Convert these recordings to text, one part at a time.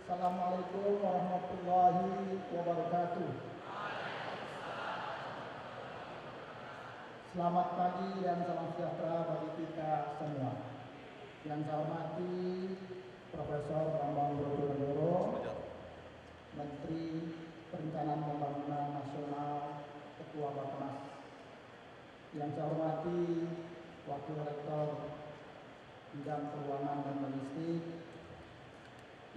Assalamualaikum warahmatullahi wabarakatuh. Selamat pagi dan salam sejahtera bagi kita semua. Yang saya hormati Profesor Bambang Brojonegoro, Menteri Perencanaan Pembangunan Nasional, Ketua Bappenas. Yang saya hormati Wakil Rektor Bidang Keuangan dan Logistik.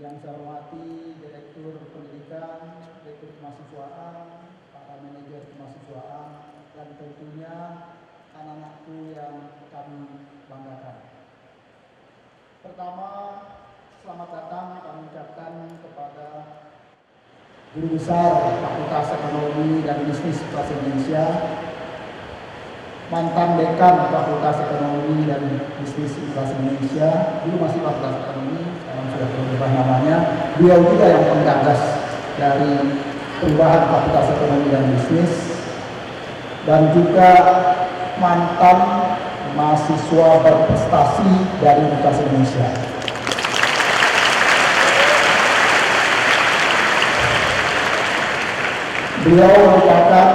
Yang saya hormati Direktur Pendidikan, Direktur Kemahasiswaan, para manajer kemahasiswaan, dan tentunya anak-anakku yang kami banggakan. Pertama, selamat datang kami ucapkan kepada Guru Besar Fakultas Ekonomi dan Bisnis Bahasa Indonesia, mantan Dekan Fakultas Ekonomi dan Bisnis Bahasa Indonesia, dulu masih Fakultas Ekonomi, sekarang sudah berubah namanya. Beliau juga yang penggagas dari perubahan Fakultas Ekonomi dan Bisnis, dan juga mantan mahasiswa berprestasi dari Universitas Indonesia. Beliau merupakan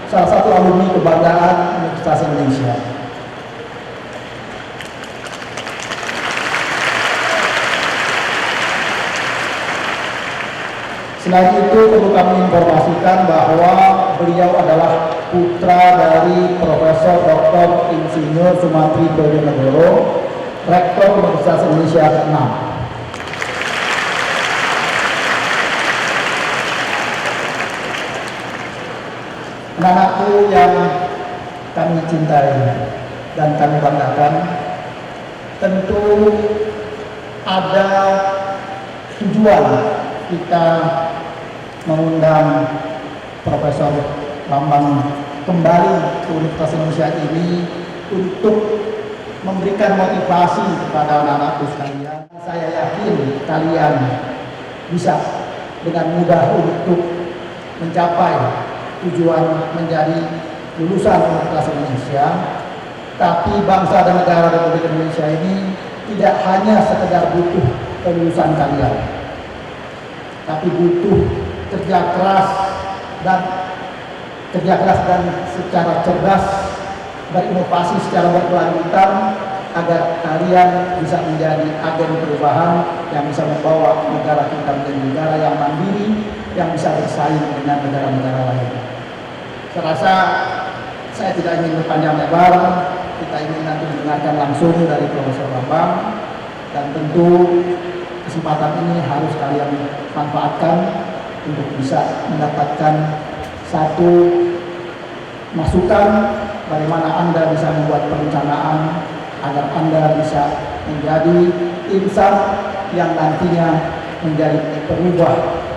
salah satu alumni kebanggaan Universitas Indonesia. Selain itu perlu kami informasikan bahwa beliau adalah putra dari Profesor Dr. Insinyur Sumantri Brojonegoro, Rektor Universitas Indonesia ke-6. Anak-anakku yang kami cintai dan kami banggakan, tentu ada tujuan kita mengundang Profesor Bambang kembali ke Universitas Indonesia ini untuk memberikan motivasi kepada anak-anakku sekalian. Saya yakin kalian bisa dengan mudah untuk mencapai tujuan menjadi lulusan Universitas Indonesia. Tapi bangsa dan negara Republik Indonesia ini tidak hanya sekedar butuh kelulusan kalian, tapi butuh kerja keras dan secara cerdas, berinovasi secara berkelanjutan agar kalian bisa menjadi agen perubahan yang bisa membawa negara kita menjadi negara yang mandiri, yang bisa bersaing dengan negara-negara lain. Saya rasa saya tidak ingin berpanjang lebar, kita ingin nanti mendengarkan langsung dari Profesor Bambang, dan tentu kesempatan ini harus kalian manfaatkan untuk bisa mendapatkan satu masukan bagaimana Anda bisa membuat perencanaan agar Anda bisa menjadi insan yang nantinya menjadi perubah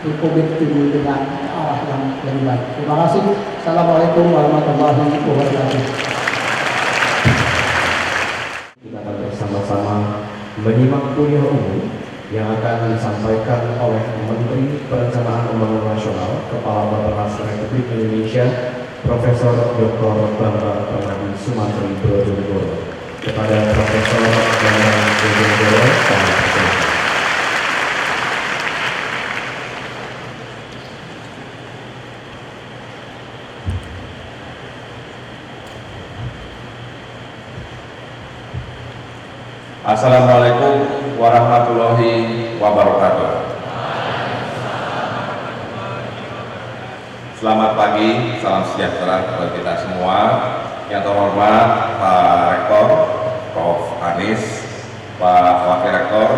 Republik ini dengan arah yang lebih baik. Terima kasih. Assalamualaikum warahmatullahi wabarakatuh. Kita akan bersama-sama menyimak kuliah umum yang akan disampaikan oleh Menteri Perencanaan Pembangunan Nasional, Kepala Bappenas Republik Indonesia, Profesor Dr. Bambang Sumantri Brojonegoro. Kepada Profesor Bambang Brojonegoro, kami persilakan. Assalamualaikum warahmatullahi wabarakatuh. Selamat pagi, salam sejahtera kepada kita semua. Yang terhormat Pak Rektor, Prof. Anies, Pak Wakil Rektor,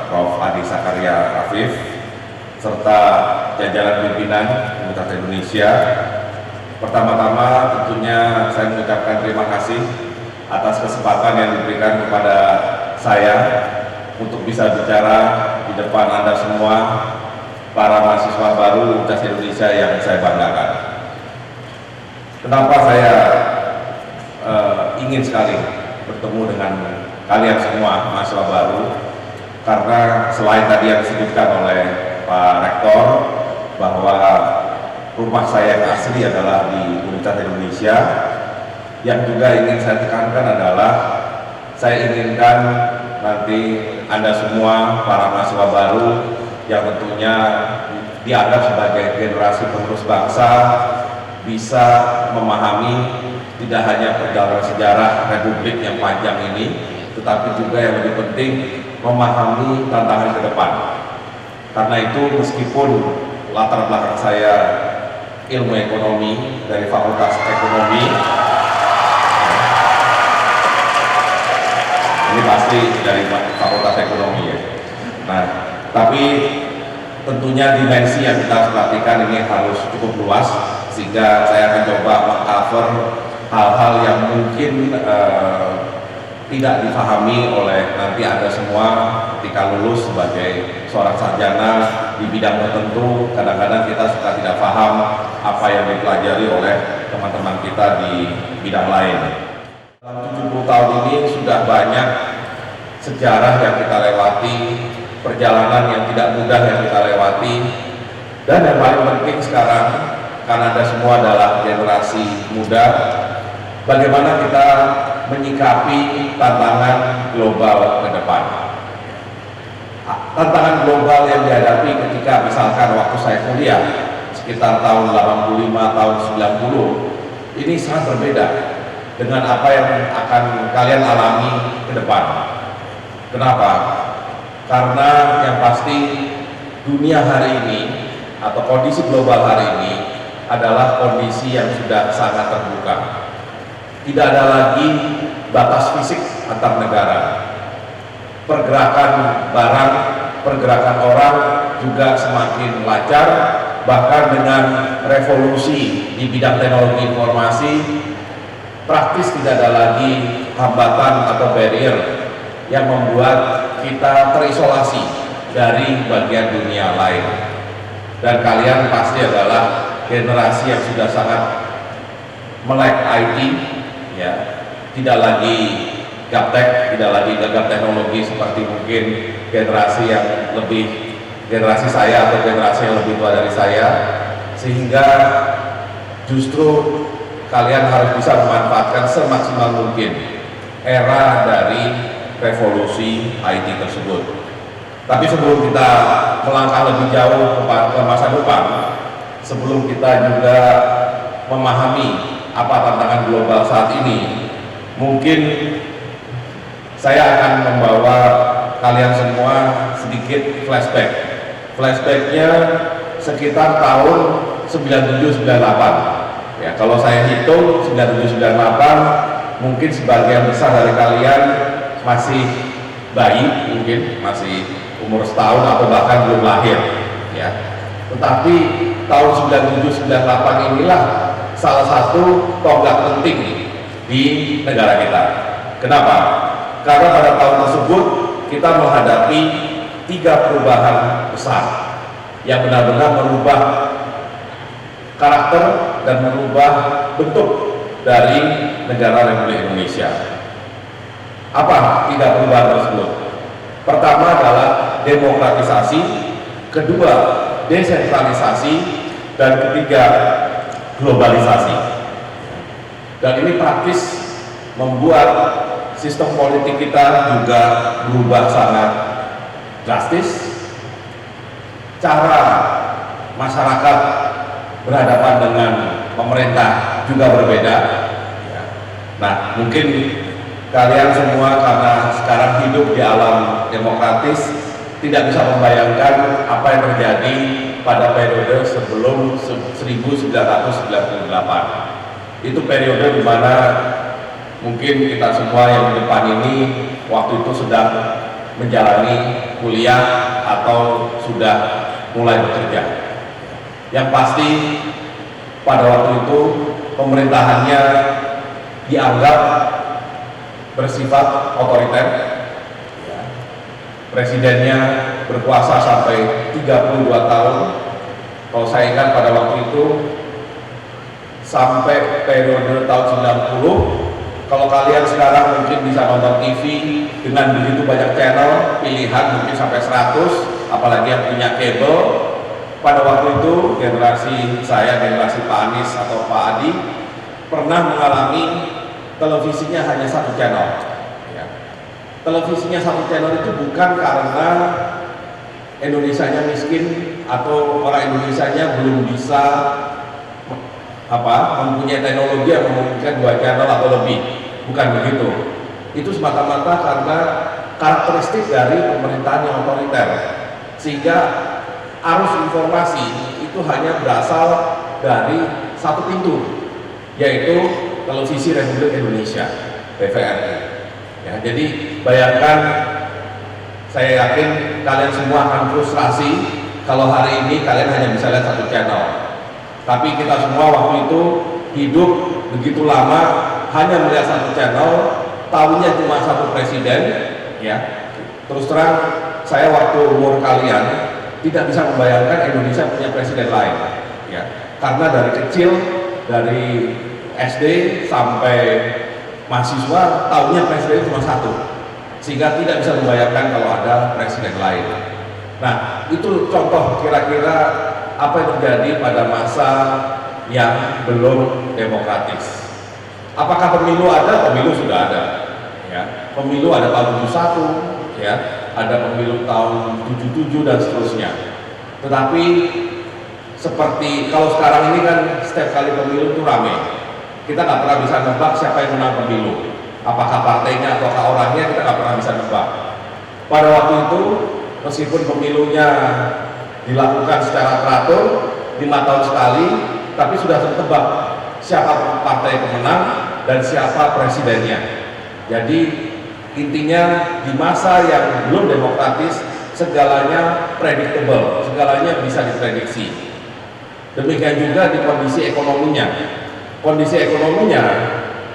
Prof. Adi Sakarya Afif, serta jajaran pimpinan Universitas Indonesia. Pertama-tama tentunya saya mengucapkan terima kasih atas kesempatan yang diberikan kepada saya untuk bisa bicara di depan Anda semua, para mahasiswa baru Universitas Indonesia yang saya banggakan. Kenapa saya ingin sekali bertemu dengan kalian semua mahasiswa baru? Karena selain tadi yang disebutkan oleh Pak Rektor bahwa rumah saya yang asli adalah di Universitas Indonesia, yang juga ingin saya tekankan adalah saya inginkan nanti Anda semua, para mahasiswa baru yang tentunya dianggap sebagai generasi penerus bangsa, bisa memahami tidak hanya perjalanan sejarah Republik yang panjang ini, tetapi juga yang lebih penting memahami tantangan ke depan. Karena itu meskipun latar belakang saya ilmu ekonomi dari Fakultas Ekonomi, ini pasti dari Fakultas Ekonomi ya. Nah, tapi tentunya dimensi yang kita harus perhatikan ini harus cukup luas, sehingga saya akan coba meng-cover hal-hal yang mungkin tidak difahami oleh nanti Anda semua ketika lulus sebagai seorang sarjana di bidang tertentu. Kadang-kadang kita suka tidak paham apa yang dipelajari oleh teman-teman kita di bidang lain. Dalam 70 tahun ini sudah banyak sejarah yang kita lewati, perjalanan yang tidak mudah yang kita lewati, dan yang paling penting sekarang, karena Anda semua adalah generasi muda, bagaimana kita menyikapi tantangan global ke depan. Tantangan global yang dihadapi ketika misalkan waktu saya kuliah sekitar tahun 85, tahun 90, ini sangat berbeda dengan apa yang akan kalian alami ke depan. Kenapa? Karena yang pasti dunia hari ini atau kondisi global hari ini adalah kondisi yang sudah sangat terbuka. Tidak ada lagi batas fisik antar negara. Pergerakan barang, pergerakan orang juga semakin lancar, bahkan dengan revolusi di bidang teknologi informasi, praktis tidak ada lagi hambatan atau barrier yang membuat kita terisolasi dari bagian dunia lain. Dan kalian pasti adalah generasi yang sudah sangat melek IT, ya, tidak lagi gaptek, tidak lagi gagap teknologi seperti mungkin generasi yang lebih, generasi saya atau generasi yang lebih tua dari saya, sehingga justru kalian harus bisa memanfaatkan semaksimal mungkin era dari revolusi IT tersebut. Tapi sebelum kita melangkah lebih jauh ke masa depan, sebelum kita juga memahami apa tantangan global saat ini, mungkin saya akan membawa kalian semua sedikit flashback. Flashbacknya sekitar tahun 97-98. Ya, kalau saya hitung 97-98, mungkin sebagian besar dari kalian masih bayi, mungkin masih umur setahun atau bahkan belum lahir. Ya, tetapi tahun 97-98 inilah salah satu tonggak penting di negara kita. Kenapa? Karena pada tahun tersebut kita menghadapi 3 perubahan besar yang benar-benar merubah karakter dan merubah bentuk dari negara Republik Indonesia. Apa 3 perubahan tersebut? Pertama adalah demokratisasi, kedua desentralisasi, dan ketiga globalisasi. Dan ini praktis membuat sistem politik kita juga berubah sangat drastis. Cara masyarakat berhadapan dengan pemerintah juga berbeda. Nah, mungkin kalian semua karena sekarang hidup di alam demokratis tidak bisa membayangkan apa yang terjadi pada periode sebelum 1998. Itu periode di mana mungkin kita semua yang di depan ini waktu itu sedang menjalani kuliah atau sudah mulai bekerja. Yang pasti pada waktu itu pemerintahannya dianggap bersifat otoriter. Presidennya berkuasa sampai 32 tahun. Kalau saya ingat pada waktu itu sampai periode tahun 90. Kalau kalian sekarang mungkin bisa nonton TV dengan begitu banyak channel, pilihan mungkin sampai 100, apalagi yang punya kabel. Pada waktu itu generasi saya, generasi Pak Anies atau Pak Adi pernah mengalami televisinya hanya 1 channel. Ya. televisinya satu channel itu bukan karena Indonesianya miskin atau orang Indonesianya belum bisa mempunyai teknologi yang memungkinkan 2 channel atau lebih, bukan begitu. Itu semata-mata karena karakteristik dari pemerintahan yang otoriter, sehingga arus informasi itu hanya berasal dari satu pintu, yaitu Televisi Republik Indonesia (TVRI). Ya, jadi bayangkan, saya yakin kalian semua akan frustrasi kalau hari ini kalian hanya bisa lihat satu channel. Tapi kita semua waktu itu hidup begitu lama hanya melihat satu channel, tahunya cuma satu presiden. Ya, terus terang saya waktu umur kalian tidak bisa membayangkan Indonesia punya presiden lain. Ya, karena dari kecil, dari SD sampai mahasiswa tahunya presiden cuma satu, sehingga tidak bisa membayangkan kalau ada presiden lain. Nah, itu contoh kira-kira apa yang terjadi pada masa yang belum demokratis. Apakah pemilu ada? Pemilu sudah ada. Ya, pemilu ada tahun 71, ya, ada pemilu tahun 77 dan seterusnya. Tetapi seperti kalau sekarang ini kan setiap kali pemilu itu rame. Kita nggak pernah bisa nebak siapa yang menang pemilu, apakah partainya atau orangnya, kita nggak pernah bisa nebak. Pada waktu itu, meskipun pemilunya dilakukan secara teratur 5 tahun sekali, tapi sudah tertebak siapa partai pemenang dan siapa presidennya. Jadi intinya di masa yang belum demokratis, segalanya predictable, segalanya bisa diprediksi. Demikian juga di kondisi ekonominya. Kondisi ekonominya,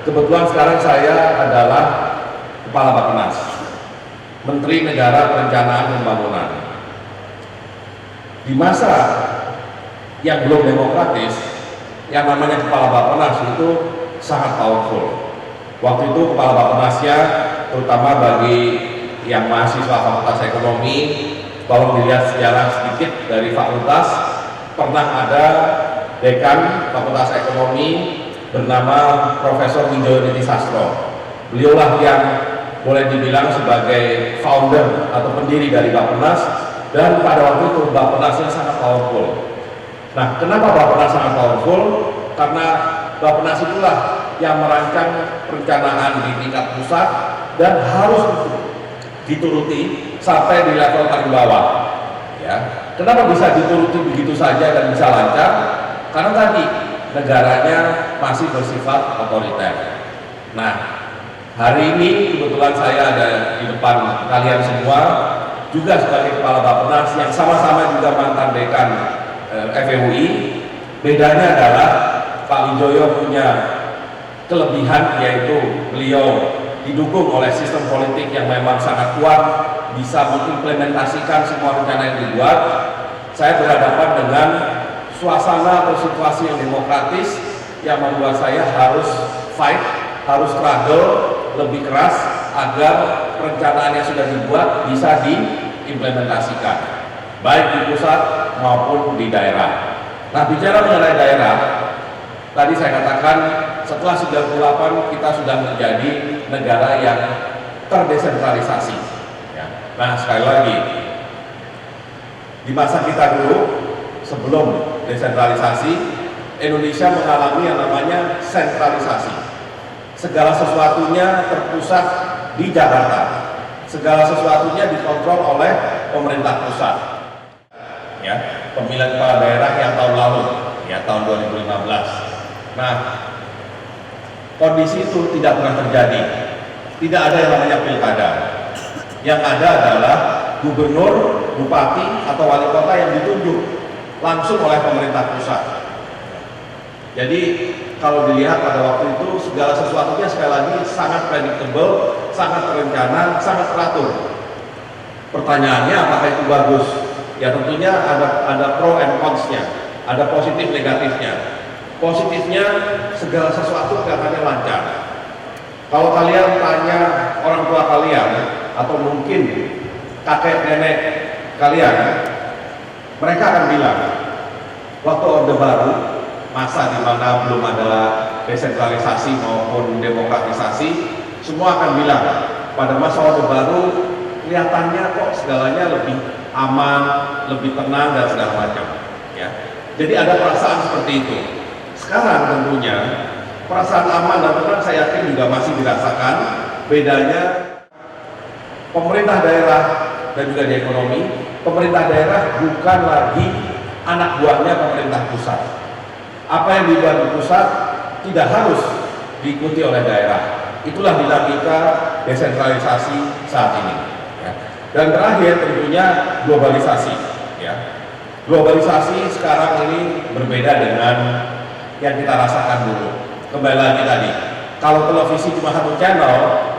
kebetulan sekarang saya adalah Kepala Bappenas, Menteri Negara Perencanaan Pembangunan. Di masa yang belum demokratis, yang namanya Kepala Bappenas itu sangat powerful. Waktu itu Kepala Bappenasnya, terutama bagi yang mahasiswa Fakultas Ekonomi, tolong dilihat sejarah sedikit dari fakultas, pernah ada Dekan Fakultas Ekonomi bernama Profesor Widjoyo Nitisastro. Beliaulah yang boleh dibilang sebagai founder atau pendiri dari Bappenas, dan pada waktu itu Bappenasnya sangat powerful. Nah, kenapa Bappenas sangat powerful? Karena Bappenas itulah yang merancang perencanaan di tingkat pusat dan harus dituruti sampai di level paling bawah. Ya, kenapa bisa dituruti begitu saja dan bisa lancar? Karena tadi negaranya masih bersifat otoriter. Nah, hari ini kebetulan saya ada di depan kalian semua juga sebagai Kepala Bappenas yang sama-sama juga mantan dekan FEUI. Bedanya adalah Pak Widjoyo punya kelebihan, yaitu beliau didukung oleh sistem politik yang memang sangat kuat, bisa mengimplementasikan semua rencana yang dibuat. Saya berhadapan dengan suasana atau situasi yang demokratis yang membuat saya harus fight, harus struggle lebih keras agar perencanaan yang sudah dibuat bisa diimplementasikan, baik di pusat maupun di daerah. Nah, bicara mengenai daerah, tadi saya katakan setelah 98 kita sudah menjadi negara yang terdesentralisasi. Ya. Nah, sekali lagi, di masa kita dulu sebelum desentralisasi, Indonesia mengalami yang namanya sentralisasi. Segala sesuatunya terpusat di Jakarta, segala sesuatunya dikontrol oleh pemerintah pusat. Ya, pemilihan kepala daerah yang tahun lalu, ya tahun 2015. Nah, kondisi itu tidak pernah terjadi. Tidak ada yang namanya pilkada. Yang ada adalah gubernur, bupati, atau wali kota yang ditunjuk langsung oleh pemerintah pusat. Jadi kalau dilihat pada waktu itu segala sesuatunya sekali lagi sangat predictable, sangat terencana, sangat teratur. Pertanyaannya apakah itu bagus? Ya tentunya ada pro and cons-nya, ada positif negatifnya. Positifnya segala sesuatu kelihatannya lancar. Kalau kalian tanya orang tua kalian atau mungkin kakek nenek kalian, mereka akan bilang waktu Orde Baru, masa di mana belum ada desentralisasi maupun demokratisasi, semua akan bilang pada masa Orde Baru kelihatannya kok segalanya lebih aman, lebih tenang dan segala macam. Ya. Jadi ada perasaan seperti itu. Sekarang tentunya perasaan aman dan tenang saya yakin juga masih dirasakan. Bedanya pemerintah daerah dan juga di ekonomi, pemerintah daerah bukan lagi anak buahnya pemerintah pusat. Apa yang dibuat di pusat tidak harus diikuti oleh daerah. Itulah dinamika desentralisasi saat ini. Ya. Dan terakhir tentunya globalisasi. Ya. Globalisasi sekarang ini berbeda dengan yang kita rasakan dulu. Kembali lagi tadi, kalau televisi cuma satu channel,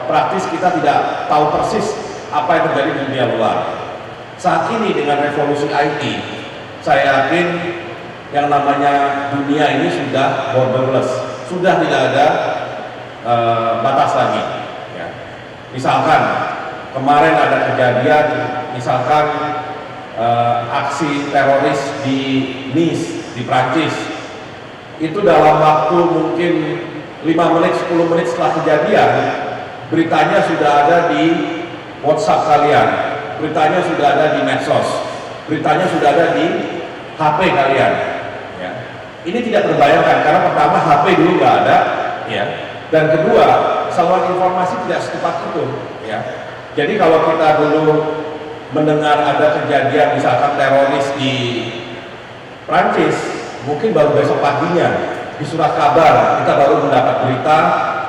praktis kita tidak tahu persis apa yang terjadi di dunia luar. Saat ini dengan revolusi IT, saya yakin yang namanya dunia ini sudah borderless, sudah tidak ada batas lagi. Ya. Misalkan kemarin ada kejadian, misalkan aksi teroris di Nice di Prancis, itu dalam waktu mungkin 5 menit, 10 menit setelah kejadian, beritanya sudah ada di WhatsApp kalian, beritanya sudah ada di medsos, beritanya sudah ada di HP kalian. Ya. Ini tidak terbayangkan karena pertama HP dulu nggak ada, ya. Dan kedua, saluran informasi tidak secepat itu. Ya. Jadi kalau kita dulu mendengar ada kejadian misalkan teroris di Prancis, mungkin baru besok paginya di surat kabar kita baru mendapat berita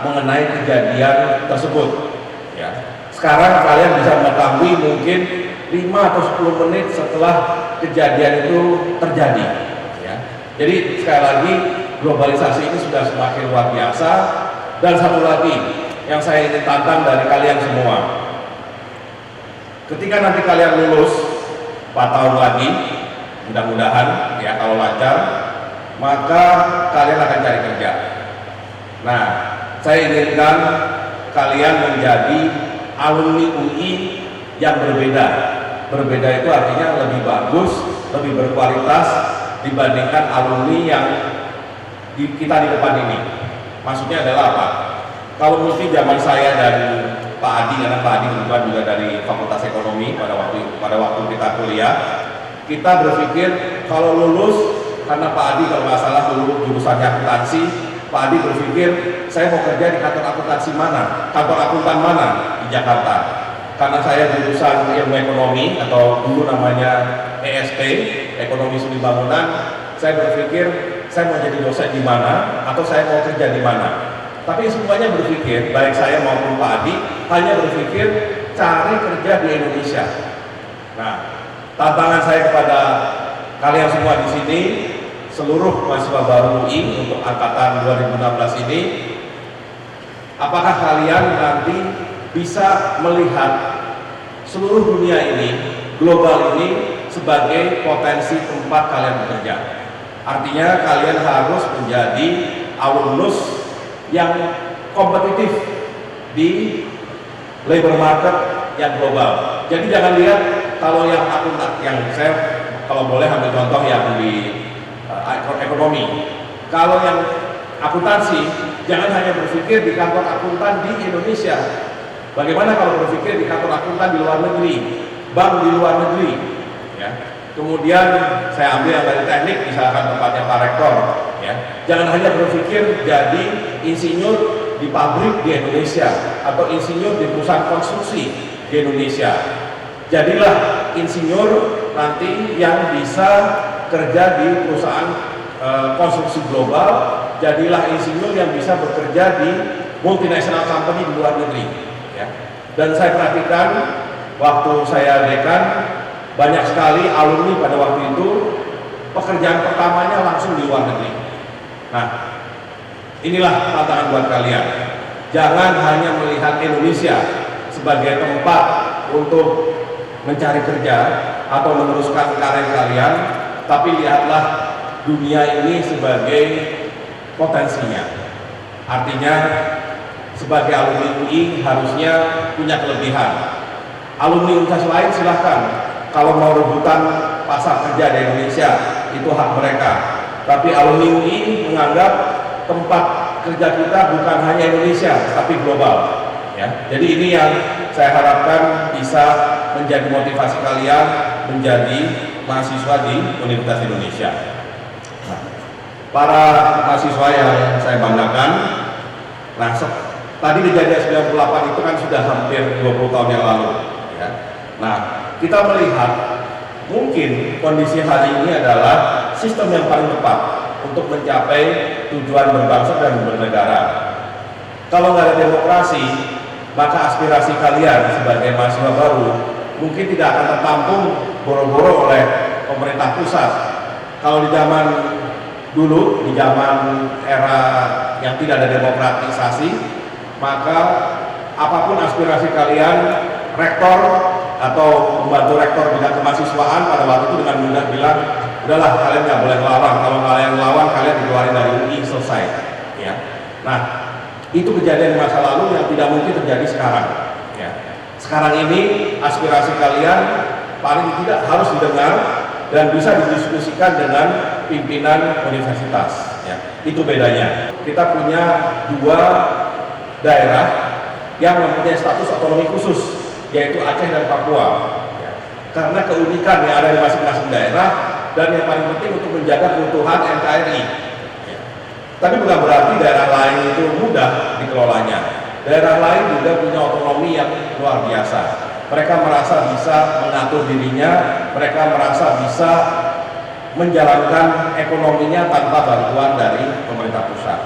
mengenai kejadian tersebut. Ya. Sekarang kalian bisa mengetahui mungkin 5 atau 10 menit setelah kejadian itu terjadi. Ya. Jadi sekali lagi globalisasi ini sudah semakin luar biasa. Dan satu lagi yang saya ingin tantang dari kalian semua, ketika nanti kalian lulus 4 tahun lagi, mudah-mudahan ya kalau lancar, maka kalian akan cari kerja. Nah, saya inginkan kalian menjadi alumni UI yang berbeda. Berbeda itu artinya lebih bagus, lebih berkualitas dibandingkan alumni yang kita di depan ini. Maksudnya adalah apa? Kalau mesti zaman saya dan Pak Adi, karena Pak Adi kebetulan juga dari Fakultas Ekonomi pada waktu kita kuliah, kita berpikir kalau lulus, karena Pak Adi kalau nggak salah dulu jurusannya akuntansi, Pak Adi berpikir saya mau kerja di kantor akuntansi mana, kantor akuntan mana di Jakarta. Karena saya jurusan ilmu ekonomi atau dulu namanya ESP, Ekonomi Studi Bangunan, saya berpikir saya mau jadi dosen di mana atau saya mau kerja di mana. Tapi semuanya berpikir, baik saya maupun Pak Adi, hanya berpikir cari kerja di Indonesia. Nah, tantangan saya kepada kalian semua di sini, seluruh mahasiswa baru UI untuk angkatan 2016 ini, apakah kalian nanti bisa melihat seluruh dunia ini, global ini, sebagai potensi tempat kalian bekerja? Artinya kalian harus menjadi alumnus yang kompetitif di labor market yang global. Jadi jangan lihat kalau yang akuntan, yang saya kalau boleh ambil contoh yang di ekonomi. Kalau yang akuntansi, jangan hanya berpikir di kantor akuntan di Indonesia. Bagaimana kalau berpikir di kantor akuntan di luar negeri, bank di luar negeri, ya. Kemudian saya ambil yang dari teknik, misalkan tempatnya Pak Rektor, ya. Jangan hanya berpikir jadi insinyur di pabrik di Indonesia atau insinyur di perusahaan konstruksi di Indonesia. Jadilah insinyur nanti yang bisa kerja di perusahaan konstruksi global. Jadilah insinyur yang bisa bekerja di multinational company di luar negeri. Ya. Dan saya perhatikan waktu saya dekan, banyak sekali alumni pada waktu itu pekerjaan pertamanya langsung di luar negeri. Nah, inilah tantangan buat kalian. Jangan hanya melihat Indonesia sebagai tempat untuk mencari kerja atau meneruskan karir kalian, tapi lihatlah dunia ini sebagai potensinya. Artinya sebagai alumni UI harusnya punya kelebihan. Alumni universitas lain silahkan, kalau mau rebutan pasar kerja di Indonesia itu hak mereka. Tapi alumni UI menganggap tempat kerja kita bukan hanya Indonesia, tapi global. Ya, jadi ini yang saya harapkan bisa menjadi motivasi kalian menjadi mahasiswa di Universitas Indonesia. Nah, para mahasiswa yang saya banggakan, nah tadi kejadian 98 itu kan sudah hampir 20 tahun yang lalu. Ya. Nah, kita melihat mungkin kondisi hari ini adalah sistem yang paling tepat untuk mencapai tujuan berbangsa dan bernegara. Kalau nggak ada demokrasi, maka aspirasi kalian sebagai mahasiswa baru mungkin tidak akan tertampung boro-boro oleh pemerintah pusat. Kalau di zaman dulu, di zaman era yang tidak ada demokratisasi, maka apapun aspirasi kalian, rektor atau pembantu rektor bidang kemahasiswaan pada waktu itu dengan mudah bilang, udahlah kalian nggak boleh lawan, kalau kalian lawan kalian dikeluarin dari UI, selesai. Ya. Nah, itu kejadian di masa lalu yang tidak mungkin terjadi sekarang. Ya. Sekarang ini aspirasi kalian paling tidak harus didengar dan bisa didiskusikan dengan pimpinan universitas. Ya. Itu bedanya. Kita punya 2 daerah yang mempunyai status otonomi khusus, yaitu Aceh dan Papua. Ya. Karena keunikan yang ada di masing-masing daerah dan yang paling penting untuk menjaga keutuhan NKRI. Ya. Tapi bukan berarti daerah lain itu mudah dikelolanya. Daerah lain juga punya otonomi yang luar biasa. Mereka merasa bisa mengatur dirinya, mereka merasa bisa menjalankan ekonominya tanpa bantuan dari pemerintah pusat.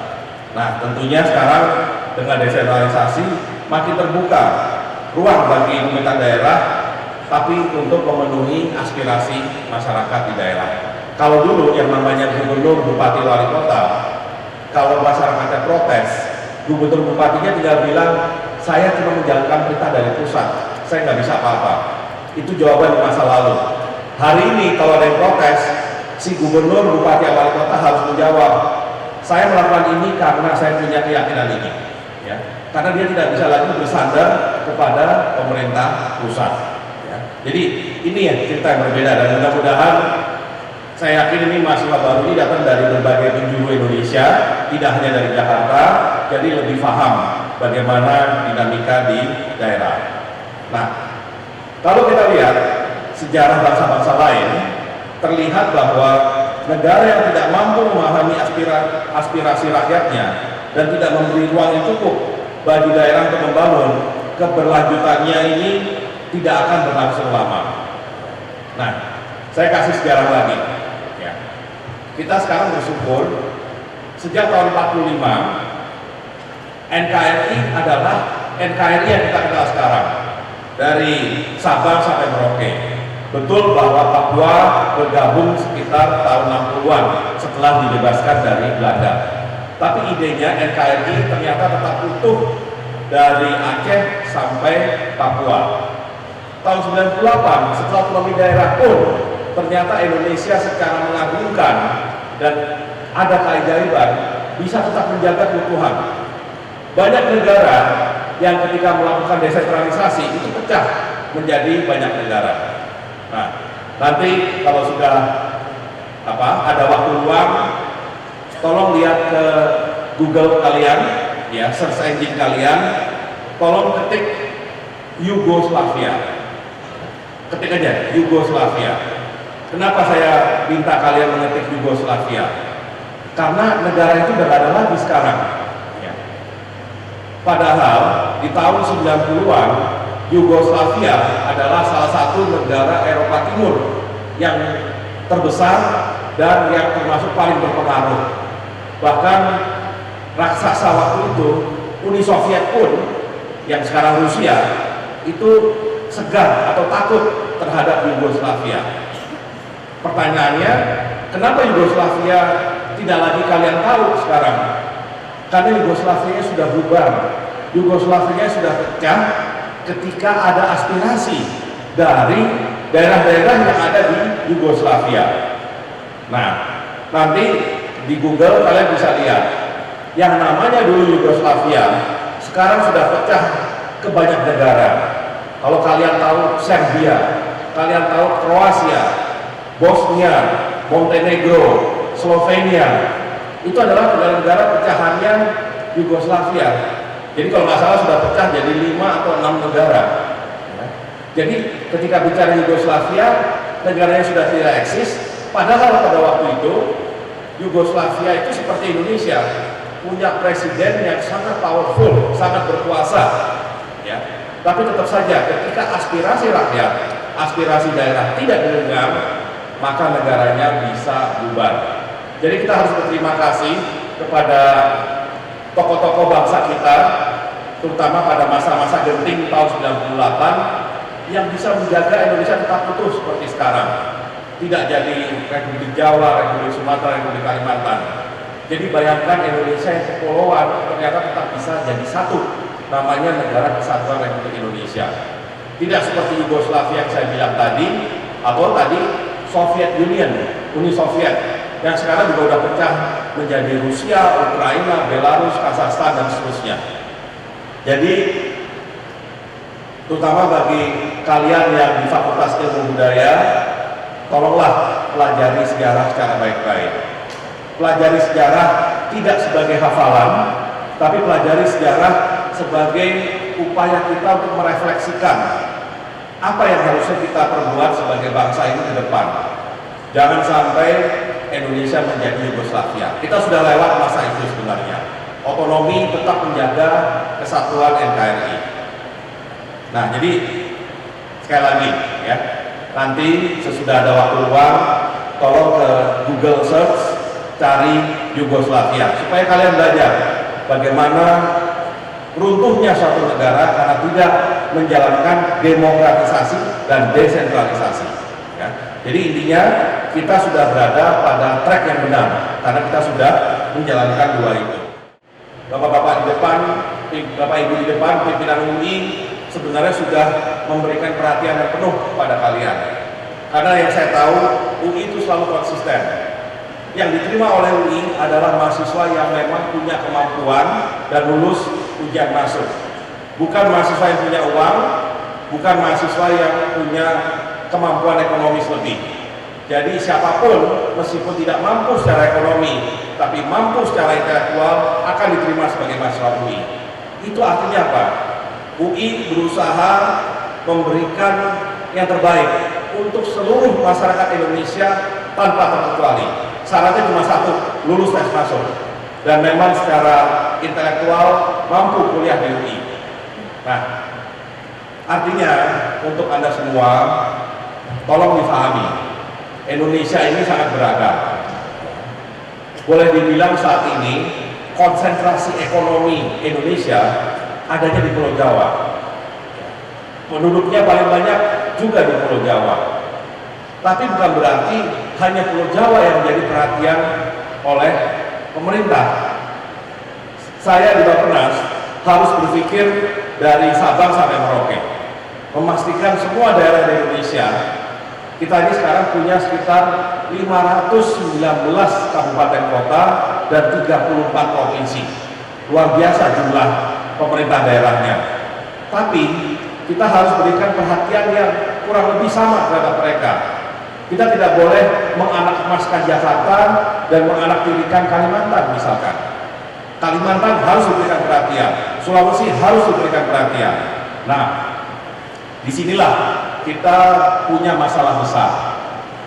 Nah, tentunya sekarang dengan desentralisasi makin terbuka ruang bagi pemerintah daerah, tapi untuk memenuhi aspirasi masyarakat di daerah. Kalau dulu yang namanya gubernur, bupati, wali kota, kalau masyarakatnya protes, gubernur bupatinya tinggal bilang, saya cuma menjalankan perintah dari pusat, saya nggak bisa apa-apa. Itu jawaban di masa lalu. Hari ini kalau ada yang protes, si gubernur, bupati, wali kota harus menjawab, saya melakukan ini karena saya punya keyakinan ini. Ya. Karena dia tidak bisa lagi bersandar kepada pemerintah pusat. Ya. Jadi ini ya cerita yang berbeda, dan mudah-mudahan saya yakin ini mahasiswa baru ini datang dari berbagai penjuru Indonesia, tidak hanya dari Jakarta, jadi lebih paham bagaimana dinamika di daerah. Nah, kalau kita lihat sejarah bangsa-bangsa lain, terlihat bahwa negara yang tidak mampu memahami aspirasi rakyatnya dan tidak memberi ruang yang cukup bagi daerah untuk membangun, keberlanjutannya ini tidak akan berlangsung lama. Nah, saya kasih sejarah lagi. Ya. Kita sekarang bersyukur sejak tahun 45 NKRI adalah NKRI yang kita kenal sekarang, dari Sabang sampai Merauke. Betul bahwa Papua bergabung sekitar tahun 60-an setelah dibebaskan dari Belanda. Tapi idenya NKRI ternyata tetap utuh dari Aceh sampai Papua. Tahun 98 setelah otonomi daerah pun ternyata Indonesia secara mengagumkan dan ada keajaiban bisa tetap menjaga keutuhan. Banyak negara yang ketika melakukan desentralisasi itu pecah menjadi banyak negara. Nah, nanti kalau sudah ada waktu luang, tolong lihat ke Google kalian, ya, search engine kalian, tolong ketik Yugoslavia. Ketik aja Yugoslavia. Kenapa saya minta kalian mengetik Yugoslavia? Karena negara itu udah ada lagi sekarang. Ya. Padahal di tahun 90-an Yugoslavia adalah salah satu negara Eropa Timur yang terbesar dan yang termasuk paling berpengaruh. Bahkan raksasa waktu itu, Uni Soviet pun, yang sekarang Rusia, itu segan atau takut terhadap Yugoslavia. Pertanyaannya, kenapa Yugoslavia tidak lagi kalian tahu sekarang? Karena Yugoslavia sudah bubar, Yugoslavia sudah pecah ketika ada aspirasi dari daerah-daerah yang ada di Yugoslavia. Nah, nanti di Google kalian bisa lihat yang namanya dulu Yugoslavia sekarang sudah pecah ke banyak negara. Kalau kalian tahu Serbia, kalian tahu Kroasia, Bosnia, Montenegro, Slovenia, itu adalah negara-negara pecahannya Yugoslavia. Jadi kalau nggak salah sudah pecah jadi 5 atau 6 negara. Ya. Jadi ketika bicara Yugoslavia, negaranya sudah tidak eksis, padahal pada waktu itu Yugoslavia itu seperti Indonesia, punya presiden yang sangat powerful, sangat berkuasa. Ya. Tapi tetap saja ketika aspirasi rakyat, aspirasi daerah tidak didengar, maka negaranya bisa bubar. Jadi kita harus berterima kasih kepada tokoh-tokoh bangsa kita, terutama pada masa-masa genting tahun 98, yang bisa menjaga Indonesia tetap utuh seperti sekarang. Tidak jadi Republik Jawa, Republik Sumatera, Republik Kalimantan. Jadi bayangkan Indonesia yang kepulauan ternyata tetap bisa jadi satu, namanya Negara Kesatuan Republik Indonesia. Tidak seperti Yugoslavia yang saya bilang tadi, atau tadi Soviet Union, Uni Soviet, yang sekarang juga sudah pecah menjadi Rusia, Ukraina, Belarus, Kazakhstan, dan seterusnya. Jadi, terutama bagi kalian yang di Fakultas Ilmu Budaya, tolonglah pelajari sejarah secara baik-baik. Pelajari sejarah tidak sebagai hafalan, tapi pelajari sejarah sebagai upaya kita untuk merefleksikan apa yang harusnya kita perbuat sebagai bangsa ini ke depan. Jangan sampai Indonesia menjadi Yugoslavia. Kita sudah lewat masa itu sebenarnya. Otonomi tetap menjaga kesatuan NKRI. Nah, jadi sekali lagi ya, nanti sesudah ada waktu luang, tolong ke Google search, cari Yugoslavia supaya kalian belajar bagaimana runtuhnya suatu negara karena tidak menjalankan demokratisasi dan desentralisasi. Ya. Jadi intinya kita sudah berada pada track yang benar karena kita sudah menjalankan dua itu. Bapak-bapak di depan, Bapak Ibu di depan, pimpinan UI sebenarnya sudah memberikan perhatian yang penuh kepada kalian. Karena yang saya tahu UI itu selalu konsisten. Yang diterima oleh UI adalah mahasiswa yang memang punya kemampuan dan lulus ujian masuk. Bukan mahasiswa yang punya uang, bukan mahasiswa yang punya kemampuan ekonomis lebih. Jadi siapapun meskipun tidak mampu secara ekonomi, tapi mampu secara intelektual akan diterima sebagai mahasiswa UI. Itu artinya apa? UI berusaha memberikan yang terbaik untuk seluruh masyarakat Indonesia tanpa terkecuali. Syaratnya cuma satu, lulus tes masuk. Dan memang secara intelektual mampu kuliah di UI. Nah, artinya untuk Anda semua, tolong difahami, Indonesia ini sangat beragam. Boleh dibilang saat ini konsentrasi ekonomi Indonesia adanya di Pulau Jawa. Penduduknya paling banyak juga di Pulau Jawa. Tapi bukan berarti hanya Pulau Jawa yang menjadi perhatian oleh pemerintah. Saya di Bappenas harus berpikir dari Sabang sampai Merauke, memastikan semua daerah di Indonesia. Kita ini sekarang punya sekitar 519 kabupaten kota dan 34 provinsi. Luar biasa jumlah pemerintah daerahnya. Tapi kita harus berikan perhatian yang kurang lebih sama terhadap mereka. Kita tidak boleh menganak-emaskan Jakarta dan menganak-tirikan Kalimantan misalkan. Kalimantan harus diberikan perhatian, Sulawesi harus diberikan perhatian. Nah, disinilah kita punya masalah besar.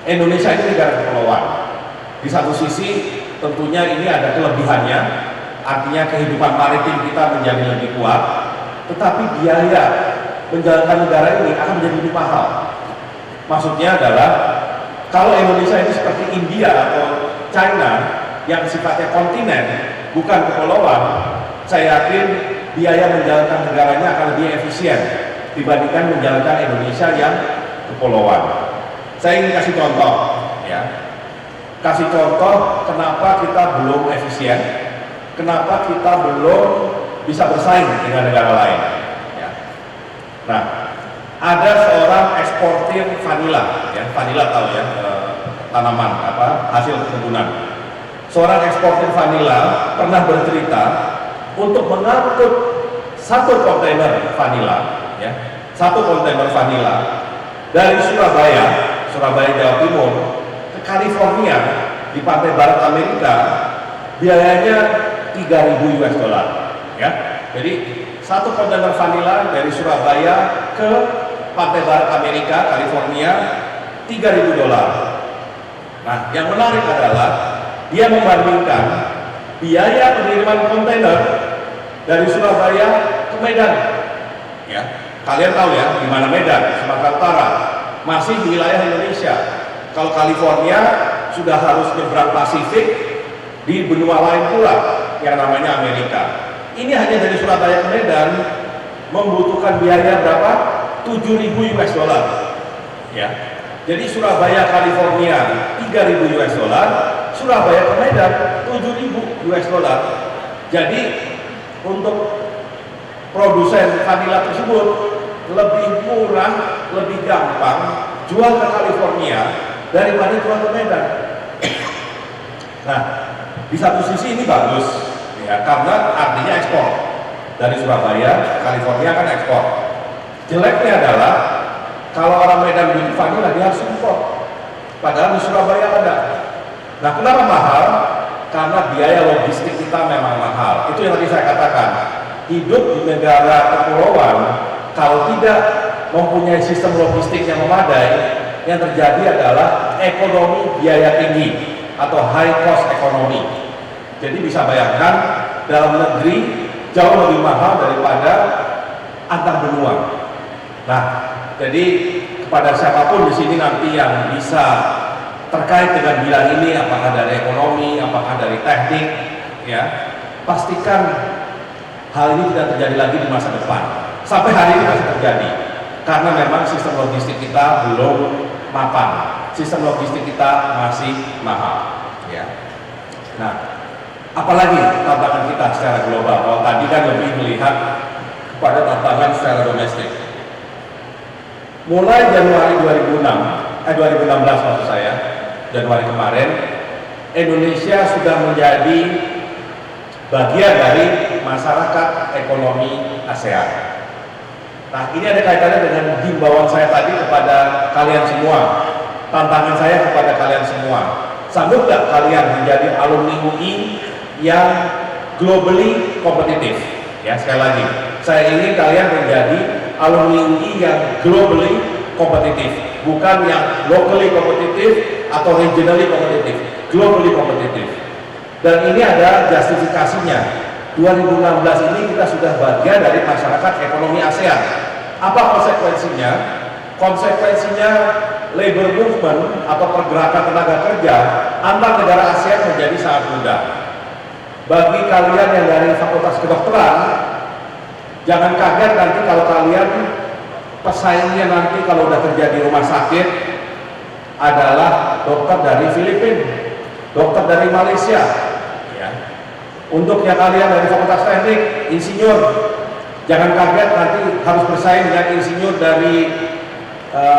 Indonesia ini negara kepulauan. Di satu sisi tentunya ini ada kelebihannya, artinya kehidupan maritim kita menjadi lebih kuat, tetapi biaya menjalankan negara ini akan menjadi lebih mahal. Maksudnya adalah kalau Indonesia ini seperti India atau China yang sifatnya kontinen bukan kepulauan, saya yakin biaya menjalankan negaranya akan lebih efisien dibandingkan menjalankan Indonesia yang kepulauan. Saya ingin kasih contoh, ya. Kasih contoh kenapa kita belum efisien, kenapa kita belum bisa bersaing dengan negara lain. Ya. Nah, ada seorang eksportir vanila, ya, vanila tahu ya, tanaman hasil perkebunan. Seorang eksportir vanila pernah bercerita untuk mengangkut satu kontainer vanila, ya, satu kontainer vanila dari Surabaya, Jawa Timur ke California di pantai barat Amerika, biayanya $3.000 US, ya. Jadi satu kontainer vanila dari Surabaya ke pantai barat Amerika, California, $3.000. Nah, yang menarik adalah dia membandingkan biaya pengiriman kontainer dari Surabaya ke Medan. Ya, kalian tahu ya, di mana Medan, Sumatera Utara, masih di wilayah Indonesia. Kalau California sudah harus nyebrang Pasifik di benua lain pula yang namanya Amerika. Ini hanya dari Surabaya ke Medan membutuhkan biaya berapa? $7.000 ya. Jadi Surabaya California $3.000, Surabaya ke Medan $7.000. Jadi untuk produsen vanila tersebut lebih murah, lebih gampang jual ke California daripada jual ke Medan. Nah, di satu sisi ini bagus ya, karena artinya ekspor. Dari Surabaya, California kan ekspor. Jeleknya adalah kalau orang Medan butuh vanila dia harus impor, padahal di Surabaya ada. Nah, kenapa mahal? Karena biaya logistik kita memang mahal. Itu yang tadi saya katakan, hidup di negara kepulauan kalau tidak mempunyai sistem logistik yang memadai, yang terjadi adalah ekonomi biaya tinggi atau high cost ekonomi. Jadi bisa bayangkan dalam negeri jauh lebih mahal daripada antar benua. Nah, jadi kepada siapapun di sini nanti yang bisa terkait dengan bidang ini, apakah dari ekonomi, apakah dari teknik, ya, pastikan hal ini tidak terjadi lagi di masa depan. Sampai hari ini masih terjadi, karena memang sistem logistik kita belum mapan, sistem logistik kita masih mahal. Ya. Nah, apalagi tantangan kita secara global. Kalau tadi kan lebih melihat pada tantangan secara domestik. Mulai Januari 2016 maksud saya, Januari kemarin, Indonesia sudah menjadi bagian dari masyarakat ekonomi ASEAN. Nah, ini ada kaitannya dengan himbauan saya tadi kepada kalian semua, tantangan saya kepada kalian semua. Sanggup nggak kalian menjadi alumni UI yang globally kompetitif? Ya, sekali lagi, saya ingin kalian menjadi alumni UI yang globally kompetitif, bukan yang locally kompetitif atau regionally kompetitif, globally kompetitif. Dan ini ada justifikasinya. 2016 ini kita sudah bagian dari masyarakat ekonomi ASEAN. Apa konsekuensinya? Konsekuensinya labor movement atau pergerakan tenaga kerja antar negara ASEAN menjadi sangat mudah. Bagi kalian yang dari Fakultas Kedokteran, jangan kaget nanti kalau kalian pesaingnya nanti kalau udah kerja di rumah sakit adalah dokter dari Filipina, dokter dari Malaysia. Ya. Untuk yang kalian dari Fakultas Teknik, insinyur, jangan kaget nanti harus bersaing dengan insinyur dari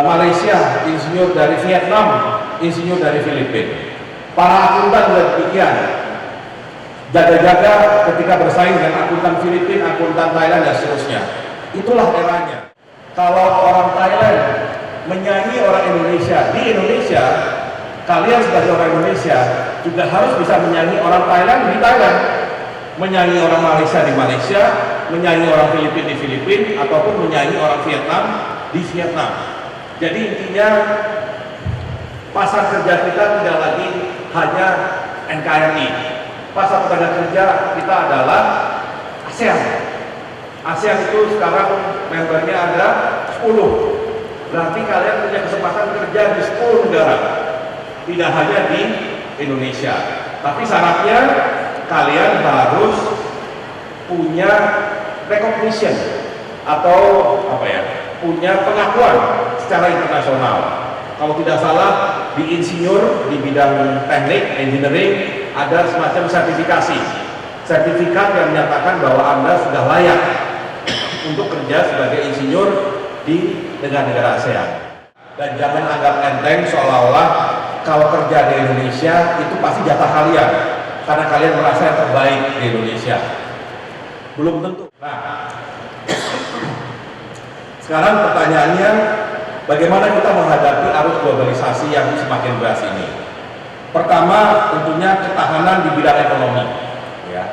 Malaysia, insinyur dari Vietnam, insinyur dari Filipina. Para akuntan juga demikian. Jaga-jaga ketika bersaing dengan akuntan Filipina, akuntan Thailand, dan seterusnya. Itulah eranya. Kalau orang Thailand menyanyi orang Indonesia di Indonesia, kalian sebagai orang Indonesia juga harus bisa menyanyi orang Thailand di Thailand, menyanyi orang Malaysia di Malaysia, menyanyi orang Filipina di Filipina, ataupun menyanyi orang Vietnam di Vietnam. Jadi intinya pasar kerja kita tidak lagi hanya NKRI. Pasar tenaga kerja kita adalah ASEAN. ASEAN itu sekarang membernya ada 10. Berarti kalian punya kesempatan kerja di 10 negara, tidak hanya di Indonesia. Tapi syaratnya kalian harus punya recognition atau apa ya, punya pengakuan secara internasional. Kalau tidak salah di insinyur, di bidang teknik, engineering, ada semacam sertifikat yang menyatakan bahwa Anda sudah layak untuk kerja sebagai insinyur di negara-negara ASEAN. Dan jangan anggap enteng seolah-olah kalau kerja di Indonesia itu pasti jatah kalian, karena kalian merasa yang terbaik di Indonesia. Belum tentu. Nah, sekarang pertanyaannya, bagaimana kita menghadapi arus globalisasi yang semakin deras ini? Pertama, tentunya ketahanan di bidang ekonomi. Ya.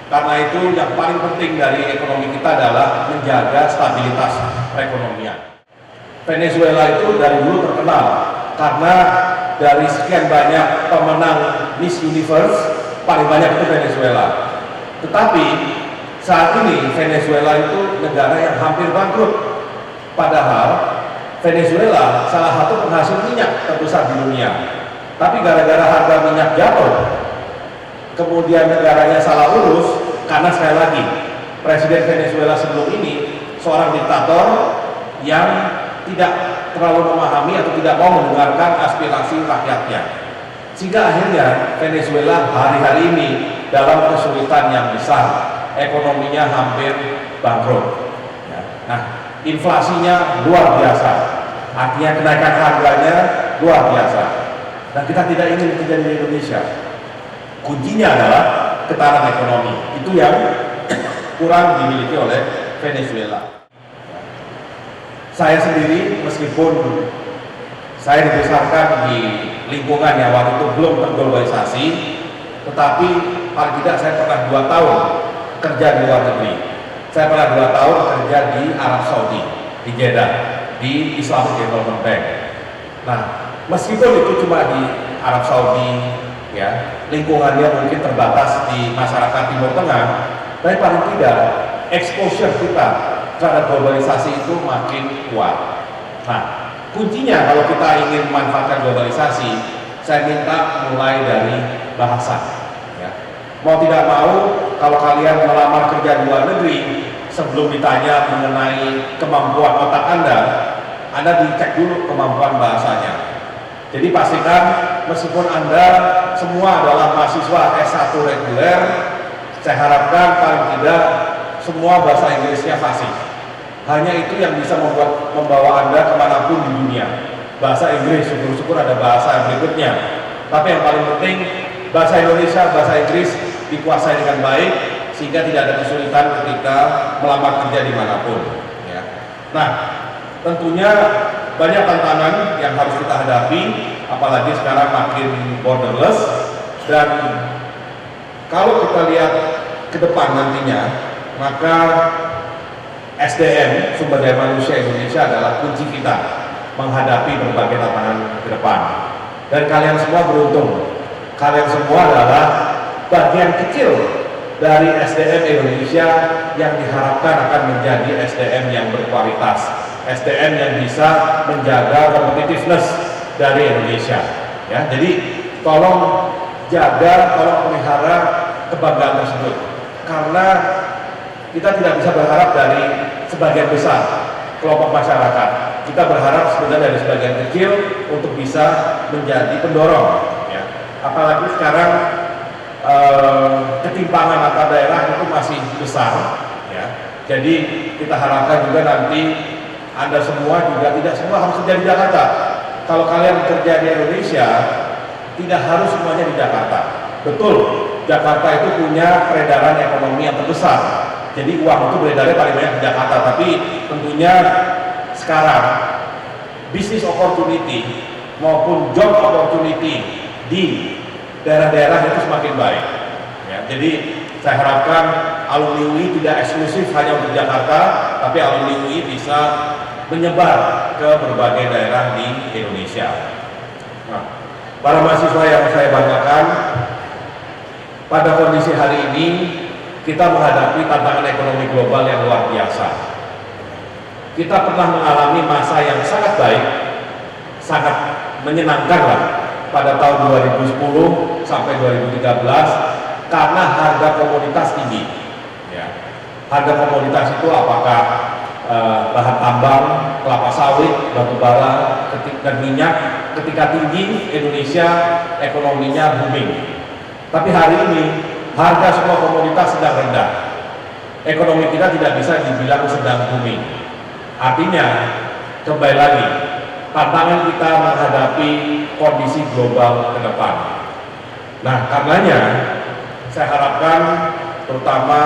Karena itu yang paling penting dari ekonomi kita adalah menjaga stabilitas perekonomian. Venezuela itu dari dulu terkenal karena dari sekian banyak pemenang Miss Universe, paling banyak itu Venezuela. Tetapi saat ini Venezuela itu negara yang hampir bangkrut. Padahal Venezuela salah satu penghasil minyak terbesar di dunia. Tapi gara-gara harga minyak jatuh, kemudian negaranya salah urus, karena sekali lagi Presiden Venezuela sebelum ini seorang diktator yang tidak terlalu memahami atau tidak mau mendengarkan aspirasi rakyatnya, sehingga akhirnya Venezuela hari-hari ini dalam kesulitan yang besar, ekonominya hampir bangkrut. Nah, inflasinya luar biasa, artinya kenaikan harganya luar biasa. Dan kita tidak ingin terjadi di Indonesia. Kuncinya adalah ketahanan ekonomi, itu yang kurang dimiliki oleh Venezuela. Saya sendiri, meskipun saya dibesarkan di lingkungan yang waktu itu belum terglobalisasi, tetapi paling tidak saya pernah 2 tahun kerja di luar negeri. Saya pernah 2 tahun kerja di Arab Saudi, di Jeddah, di Islamic Development Bank. Nah, meskipun itu cuma di Arab Saudi, ya, lingkungannya mungkin terbatas di masyarakat Timur Tengah, tapi paling tidak exposure kita terhadap globalisasi itu makin kuat. Nah, kuncinya kalau kita ingin memanfaatkan globalisasi, saya minta mulai dari bahasa. Ya. Mau tidak mau, kalau kalian melamar kerja di luar negeri, sebelum ditanya mengenai kemampuan otak Anda dicek dulu kemampuan bahasanya. Jadi pastikan meskipun Anda semua adalah mahasiswa S1 reguler, saya harapkan paling tidak semua bahasa Inggrisnya fasih. Hanya itu yang bisa membawa Anda kemanapun di dunia. Bahasa Inggris, syukur-syukur ada bahasa yang berikutnya. Tapi yang paling penting, bahasa Indonesia, bahasa Inggris dikuasai dengan baik, sehingga tidak ada kesulitan ketika melamar kerja dimanapun. Ya. Nah, tentunya banyak tantangan yang harus kita hadapi, apalagi sekarang makin borderless. Dan kalau kita lihat ke depan nantinya, maka SDM, sumber daya manusia Indonesia adalah kunci kita menghadapi berbagai tantangan ke depan. Dan kalian semua beruntung, kalian semua adalah bagian kecil dari SDM Indonesia yang diharapkan akan menjadi SDM yang berkualitas, SDM yang bisa menjaga competitiveness dari Indonesia. Ya, jadi tolong jaga, tolong pelihara kebanggaan tersebut, karena kita tidak bisa berharap dari sebagian besar kelompok masyarakat. Kita berharap sebenarnya dari sebagian kecil untuk bisa menjadi pendorong. Ya. Apalagi sekarang ketimpangan antar daerah itu masih besar. Ya. Jadi kita harapkan juga nanti Anda semua juga tidak semua harus kerja di Jakarta. Kalau kalian bekerja di Indonesia, tidak harus semuanya di Jakarta. Betul, Jakarta itu punya peredaran ekonomi yang terbesar. Jadi uang itu beredarnya paling banyak di Jakarta, tapi tentunya sekarang bisnis opportunity maupun job opportunity di daerah-daerah itu semakin baik. Ya, jadi saya harapkan alumni UI tidak eksklusif hanya untuk Jakarta, tapi alumni UI bisa menyebar ke berbagai daerah di Indonesia. Nah, para mahasiswa yang saya banggakan, pada kondisi hari ini kita menghadapi tantangan ekonomi global yang luar biasa. Kita pernah mengalami masa yang sangat baik, sangat menyenangkan lah, pada tahun 2010 sampai 2013 karena harga komoditas tinggi. Ya. Harga komoditas itu apakah bahan tambang, kelapa sawit, batu bara, dan minyak ketika tinggi, Indonesia ekonominya booming. Tapi hari ini harga semua komoditas sedang rendah. Ekonomi kita tidak bisa dibilang sedang booming. Artinya, kembali lagi, tantangan kita menghadapi kondisi global ke depan. Nah, karenanya saya harapkan terutama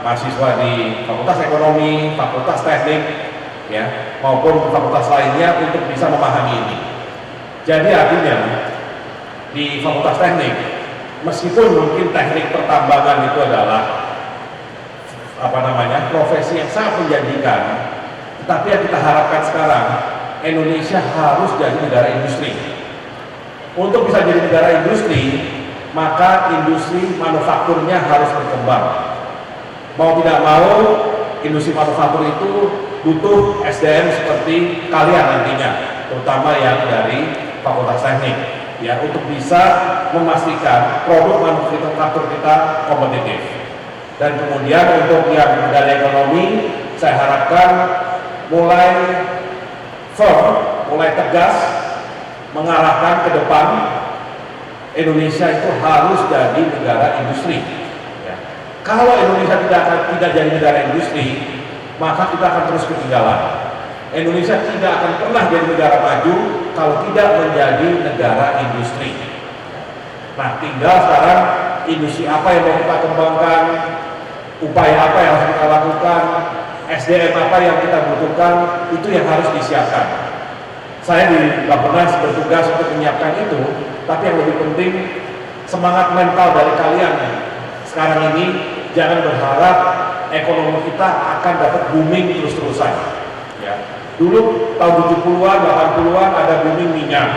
mahasiswa di Fakultas Ekonomi, Fakultas Teknik, ya, maupun fakultas lainnya untuk bisa memahami ini. Jadi artinya di Fakultas Teknik, meskipun mungkin teknik pertambangan itu adalah profesi yang sangat menjanjikan. Tetapi yang kita harapkan sekarang, Indonesia harus jadi negara industri. Untuk bisa jadi negara industri, maka industri manufakturnya harus berkembang. Mau tidak mau, industri manufaktur itu butuh SDM seperti kalian nantinya, terutama yang dari Fakultas Teknik, ya, untuk bisa memastikan produk manufaktur kita kompetitif. Dan kemudian untuk yang dari ekonomi, saya harapkan mulai firm, mulai tegas mengarahkan ke depan Indonesia itu harus jadi negara industri. Ya. Kalau Indonesia tidak jadi negara industri, maka kita akan terus ketinggalan. Indonesia tidak akan pernah jadi negara maju kalau tidak menjadi negara industri. Nah, tinggal sekarang industri apa yang mau kita kembangkan, upaya apa yang harus kita lakukan, SDM apa yang kita butuhkan, itu yang harus disiapkan. Saya di Bappenas bertugas untuk menyiapkan itu, tapi yang lebih penting semangat mental dari kalian sekarang ini. Jangan berharap ekonomi kita akan dapat booming terus-terusan. Ya. Dulu tahun 70-an, 80-an ada booming minyak,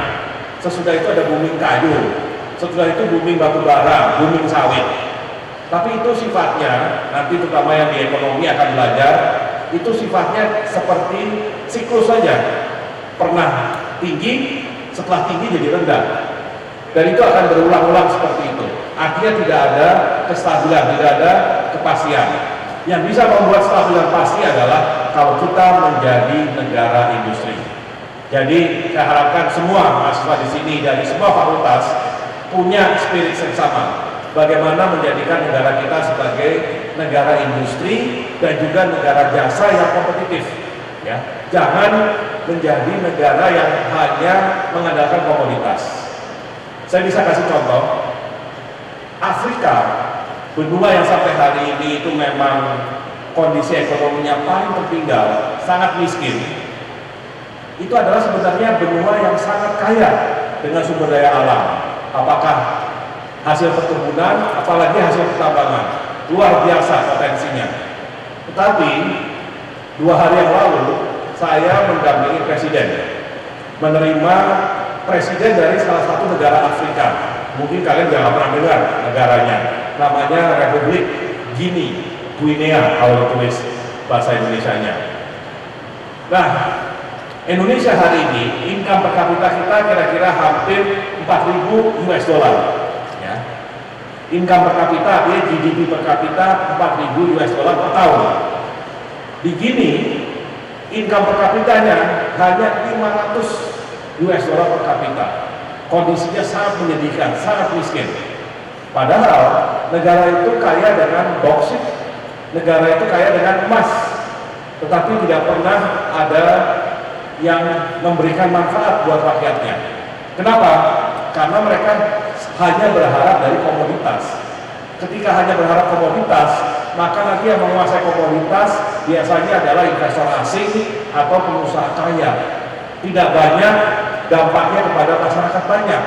sesudah itu ada booming kayu, setelah itu booming batu bara, booming sawit. Tapi itu sifatnya, nanti terutama yang di ekonomi akan belajar, itu sifatnya seperti siklus saja. Pernah tinggi, setelah tinggi jadi rendah. Dan itu akan berulang-ulang seperti itu. Artinya tidak ada kestabilan, tidak ada kepastian. Yang bisa membuat stabil dan pasti adalah kalau kita menjadi negara industri. Jadi saya harapkan semua mahasiswa di sini dari semua fakultas punya spirit yang sama. Bagaimana menjadikan negara kita sebagai negara industri dan juga negara jasa yang kompetitif. Ya, jangan menjadi negara yang hanya mengandalkan komoditas. Saya bisa kasih contoh. Afrika, benua yang sampai hari ini itu memang kondisi ekonominya paling tertinggal, sangat miskin. Itu adalah sebenarnya benua yang sangat kaya dengan sumber daya alam. Apakah hasil perkebunan, apalagi hasil pertambangan, luar biasa potensinya. Tetapi 2 hari yang lalu saya mendampingi presiden, menerima presiden dari salah satu negara Afrika. Mungkin kalian jangan pernah dengar negaranya, namanya Republik Guinea kalau ditulis bahasa Indonesianya. Nah, Indonesia hari ini income per kapita kita kira-kira hampir 4.000 US dollar. Ya. Income per kapita, artinya GDP per kapita 4.000 US dollar per tahun. Di Guinea, income per kapitanya hanya 500 US dollar per kapita. Kondisinya sangat menyedihkan, sangat miskin. Padahal negara itu kaya dengan bauksit, negara itu kaya dengan emas, tetapi tidak pernah ada yang memberikan manfaat buat rakyatnya. Kenapa? Karena mereka hanya berharap dari komoditas. Ketika hanya berharap komoditas, maka nanti yang menguasai komoditas biasanya adalah investor asing atau pengusaha kaya. Tidak banyak dampaknya kepada masyarakat banyak.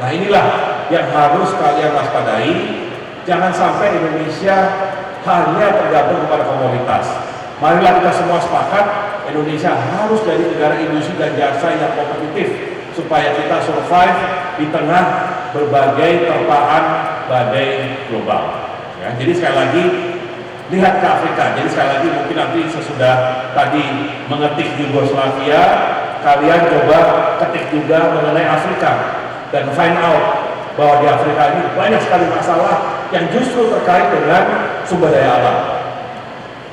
Nah, inilah yang harus kalian waspadai. Jangan sampai Indonesia hanya tergantung kepada komoditas. Marilah kita semua sepakat, Indonesia harus jadi negara industri dan jasa yang kompetitif supaya kita survive di tengah berbagai terpaan badai global. Ya, jadi sekali lagi lihat ke Afrika. Jadi sekali lagi mungkin nanti sesudah tadi mengetik Yugoslavia, kalian coba ketik juga mengenai Afrika dan find out bahwa di Afrika ini banyak sekali masalah yang justru terkait dengan sumber daya alam.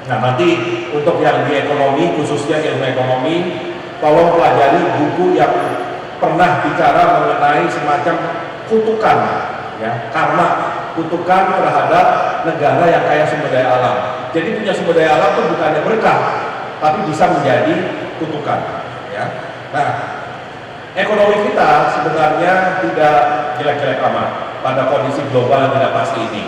Nah, nanti untuk yang di ekonomi, khususnya ilmu ekonomi, tolong pelajari buku yang pernah bicara mengenai semacam kutukan, ya, karma, kutukan terhadap negara yang kaya sumber daya alam. Jadi punya sumber daya alam itu bukannya berkah, tapi bisa menjadi kutukan. Ya. Nah, ekonomi kita sebenarnya tidak jelek-jelek amat pada kondisi global yang tidak pasti ini.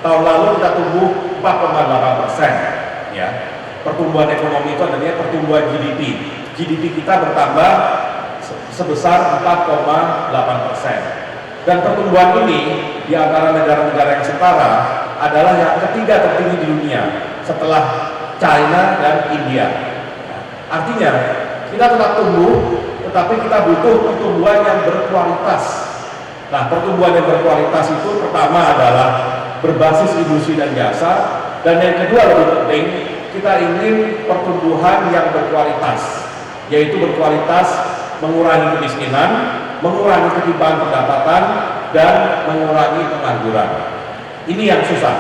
Tahun lalu kita tumbuh 4,8%. Ya, pertumbuhan ekonomi itu adalah pertumbuhan GDP. GDP kita bertambah sebesar 4,8%. Dan pertumbuhan ini di antara negara-negara yang setara adalah yang ketiga tertinggi di dunia. setelah China dan India. Nah, artinya kita tetap tumbuh, tetapi kita butuh pertumbuhan yang berkualitas. Nah, pertumbuhan yang berkualitas itu pertama adalah berbasis industri dan jasa, dan yang kedua lebih penting, kita ingin pertumbuhan yang berkualitas, yaitu berkualitas mengurangi kemiskinan, mengurangi ketimpangan pendapatan, dan mengurangi pengangguran. Ini yang susah.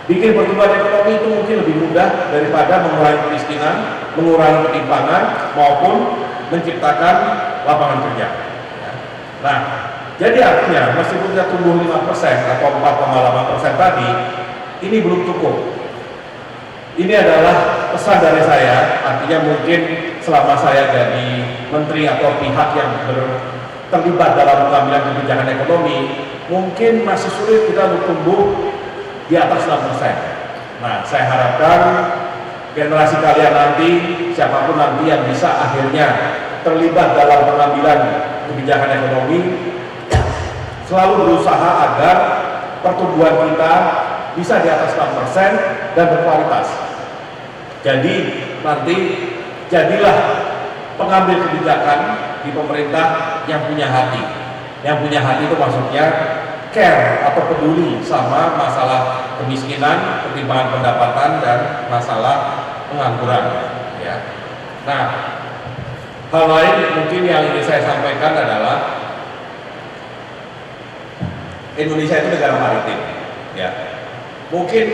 Bikin pertumbuhan ekonomi itu mungkin lebih mudah daripada mengurangi kemiskinan, mengurangi ketimpangan, maupun menciptakan lapangan kerja. Nah, jadi artinya meskipun kita tumbuh 5% atau 4,8% tadi, ini belum cukup. Ini adalah pesan dari saya, artinya mungkin selama saya jadi menteri atau pihak yang terlibat dalam pengambilan kebijakan ekonomi, mungkin masih sulit kita untuk tumbuh di atas 6%. Nah, saya harapkan generasi kalian nanti, siapapun nanti yang bisa akhirnya terlibat dalam pengambilan kebijakan ekonomi, selalu berusaha agar pertumbuhan kita bisa di atas 6% dan berkualitas. Jadi nanti jadilah pengambil kebijakan di pemerintah yang punya hati. Yang punya hati itu maksudnya care atau peduli sama masalah kemiskinan, ketimpangan pendapatan, dan masalah pengangguran. Ya. Nah, hal lain mungkin yang ingin saya sampaikan adalah Indonesia itu negara maritim. Ya. Mungkin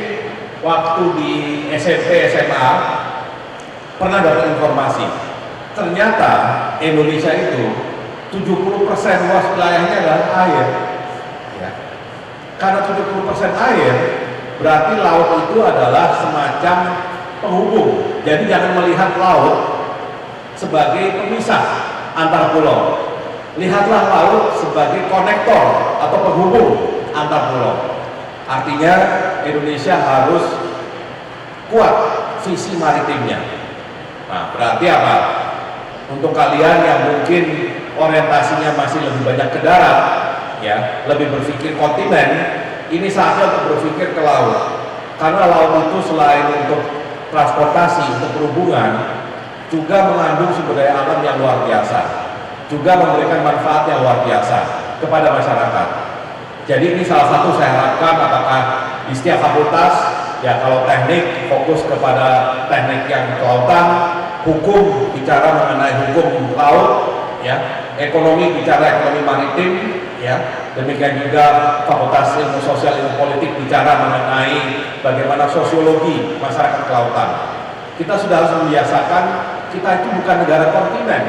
waktu di SMP, SMA pernah dapat informasi, ternyata Indonesia itu 70% luas wilayahnya adalah air. Ya. Karena 70% air, berarti laut itu adalah semacam penghubung. Jadi jangan melihat laut sebagai pemisah antar pulau. Lihatlah laut sebagai konektor atau penghubung antar pulau. Artinya Indonesia harus kuat visi maritimnya. Nah, berarti apa? Untuk kalian yang mungkin orientasinya masih lebih banyak ke darat, ya, lebih berpikir kontinen, ini saatnya untuk berpikir ke laut. Karena laut itu selain untuk transportasi, untuk perhubungan, juga mengandung sumber daya alam yang luar biasa, juga memberikan manfaat yang luar biasa kepada masyarakat. Jadi ini salah satu saya harapkan, apakah di setiap fakultas, ya kalau teknik fokus kepada teknik yang kelautan, hukum bicara mengenai hukum laut, ya, ekonomi bicara ekonomi maritim, ya, demikian juga fakultas ilmu sosial ilmu politik bicara mengenai bagaimana sosiologi masyarakat kelautan. Kita sudah harus membiasakan kita itu bukan negara kontinen,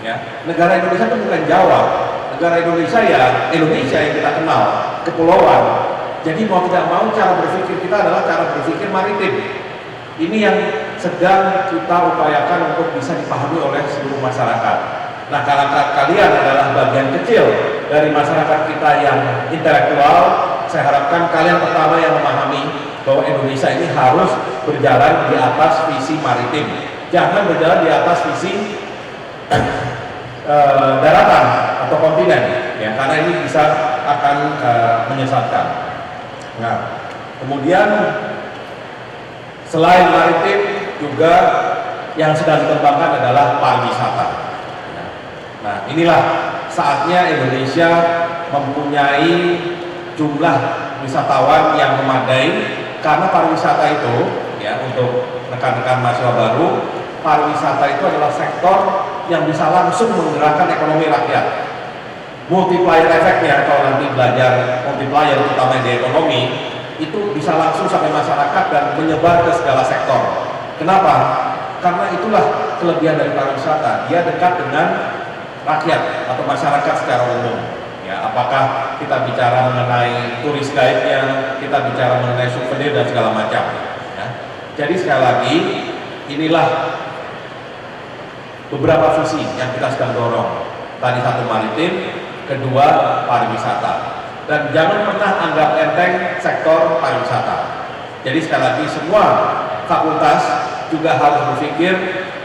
ya, negara Indonesia itu bukan Jawa, negara Indonesia ya Indonesia yang kita kenal, kepulauan. Jadi mau tidak mau cara berpikir kita adalah cara berpikir maritim. Ini yang sedang kita upayakan untuk bisa dipahami oleh seluruh masyarakat. Nah, karena kalian adalah bagian kecil dari masyarakat kita yang intelektual, saya harapkan kalian pertama yang memahami bahwa Indonesia ini harus berjalan di atas visi maritim. Jangan berjalan di atas visi daratan atau kontinen, ya, karena ini bisa akan menyesatkan. Nah, kemudian selain maritim juga yang sedang dikembangkan adalah pariwisata. Nah, inilah saatnya Indonesia mempunyai jumlah wisatawan yang memadai, karena pariwisata itu, ya, untuk rekan-rekan mahasiswa baru, pariwisata itu adalah sektor yang bisa langsung menggerakkan ekonomi rakyat. Multiplier efeknya kalau nanti belajar multiplier terutama di ekonomi itu bisa langsung sampai masyarakat dan menyebar ke segala sektor. Kenapa? Karena itulah kelebihan dari pariwisata, dia dekat dengan rakyat atau masyarakat secara umum. Ya, apakah kita bicara mengenai turis guide-nya, kita bicara mengenai souvenir dan segala macam. Ya. Jadi sekali lagi, inilah beberapa visi yang kita sedang dorong. Tadi satu maritim, kedua pariwisata. Dan jangan pernah anggap enteng sektor pariwisata. Jadi sekali lagi semua fakultas juga harus berpikir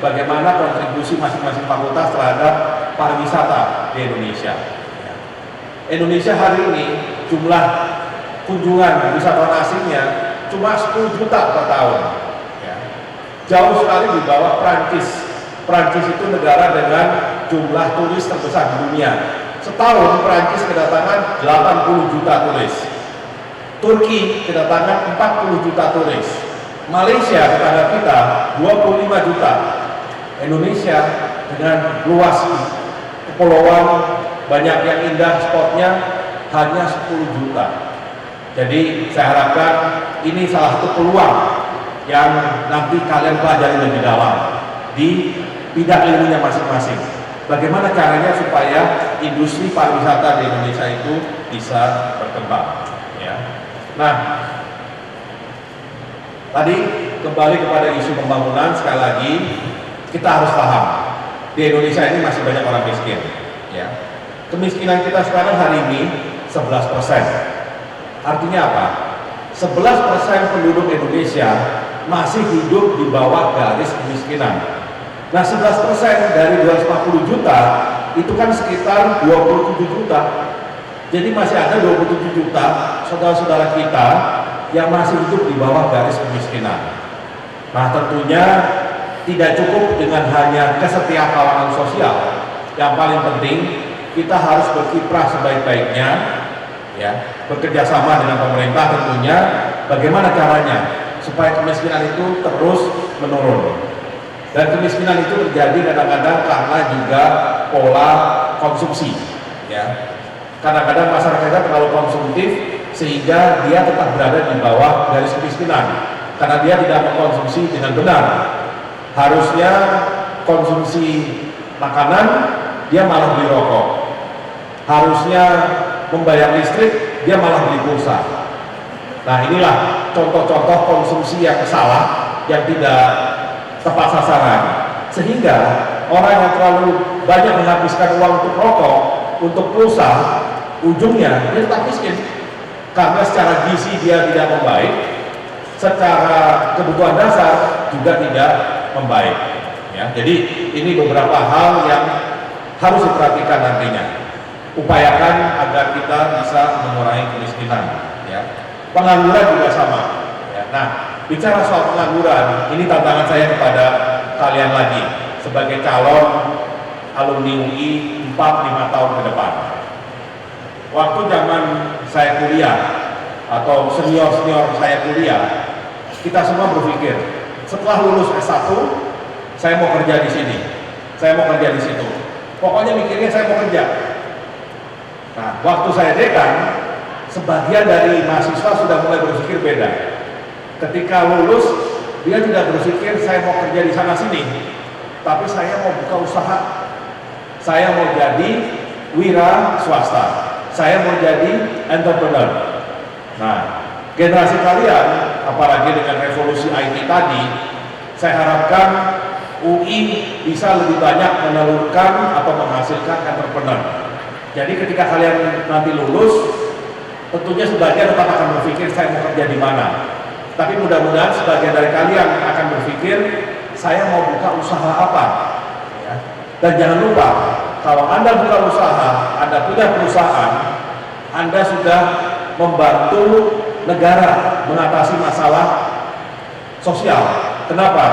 bagaimana kontribusi masing-masing fakultas terhadap pariwisata di Indonesia. Indonesia hari ini jumlah kunjungan wisatawan asingnya cuma 10 juta per tahun. Ya. Jauh sekali di bawah Prancis. Prancis itu negara dengan jumlah turis terbesar di dunia. Setahun Prancis kedatangan 80 juta turis. Turki kedatangan 40 juta turis. Malaysia tetangga kita 25 juta. Indonesia dengan luas kepulauan, banyak yang indah spotnya, hanya 10 juta. Jadi saya harapkan ini salah satu peluang yang nanti kalian pelajari lebih dalam di bidang ilmunya masing-masing. Bagaimana caranya supaya industri pariwisata di Indonesia itu bisa berkembang. Ya. Nah, tadi kembali kepada isu pembangunan, sekali lagi kita harus paham di Indonesia ini masih banyak orang miskin. Ya. Kemiskinan kita sekarang hari ini 11%. Artinya apa? 11% penduduk Indonesia masih hidup di bawah garis kemiskinan. Nah, 11% dari 240 juta itu kan sekitar 27 juta. Jadi masih ada 27 juta saudara-saudara kita yang masih hidup di bawah garis kemiskinan. Nah, tentunya tidak cukup dengan hanya kesetiakawanan sosial. Yang paling penting kita harus berkiprah sebaik-baiknya, ya, bekerja sama dengan pemerintah tentunya. Bagaimana caranya supaya kemiskinan itu terus menurun? Dan kemiskinan itu terjadi kadang-kadang karena juga pola konsumsi. Ya. Kadang-kadang masyarakat kita terlalu konsumtif sehingga dia tetap berada di bawah garis kemiskinan karena dia tidak mengkonsumsi dengan benar. Harusnya konsumsi makanan, dia malah beli rokok. Harusnya membayar listrik, dia malah beli pulsa. Nah, inilah contoh-contoh konsumsi yang salah, yang tidak tepat sasaran, sehingga orang yang terlalu banyak menghabiskan uang untuk rokok, untuk pulsa, ujungnya dia tetap miskin karena secara gizi dia tidak membaik, secara kebutuhan dasar juga tidak membaik. Ya, jadi ini beberapa hal yang harus diperhatikan nantinya. Upayakan agar kita bisa mengurangi kemiskinan. Ya. Pengangguran juga sama. Ya. Nah, bicara soal pengangguran, ini tantangan saya kepada kalian lagi sebagai calon alumni UI 4-5 tahun ke depan. Waktu zaman saya kuliah atau senior-senior saya kuliah, kita semua berpikir setelah lulus S1 saya mau kerja di sini, saya mau kerja di situ. Pokoknya mikirnya saya mau kerja. Nah, waktu saya dekan, sebagian dari mahasiswa sudah mulai berpikir beda. Ketika lulus, dia tidak berpikir saya mau kerja di sana sini, tapi saya mau buka usaha, saya mau jadi wira swasta, saya mau jadi entrepreneur. Nah, generasi kalian, apalagi dengan revolusi IT tadi, saya harapkan UI bisa lebih banyak menelurkan atau menghasilkan entrepreneur. Jadi ketika kalian nanti lulus, tentunya sebagian tetap akan berpikir saya mau kerja di mana. Tapi mudah-mudahan sebagian dari kalian akan berpikir saya mau buka usaha apa. Ya. Dan jangan lupa, kalau Anda buka usaha, Anda punya perusahaan, Anda sudah membantu negara mengatasi masalah sosial. Kenapa?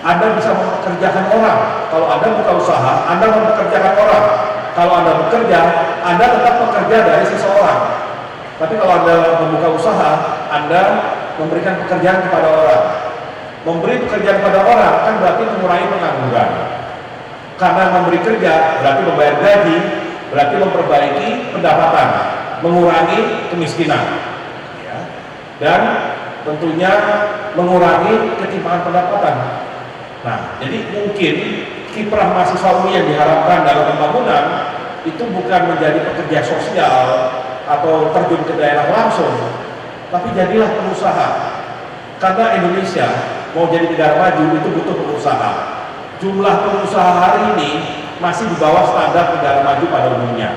Anda bisa mempekerjakan orang. Kalau Anda buka usaha, Anda mempekerjakan orang. Kalau Anda bekerja, Anda tetap pekerja dari seseorang. Tapi kalau Anda membuka usaha, Anda memberikan pekerjaan kepada orang. Memberi pekerjaan kepada orang kan berarti mengurangi pengangguran. Karena memberi kerja berarti membayar gaji, berarti memperbaiki pendapatan, mengurangi kemiskinan. Ya. Dan tentunya mengurangi ketimpangan pendapatan. Nah, jadi mungkin kiprah mahasiswa UI yang diharapkan dalam pembangunan itu bukan menjadi pekerja sosial atau terjun ke daerah langsung, tapi jadilah pengusaha. Karena Indonesia mau jadi negara maju itu butuh pengusaha. Jumlah pengusaha hari ini masih di bawah standar negara maju pada umumnya.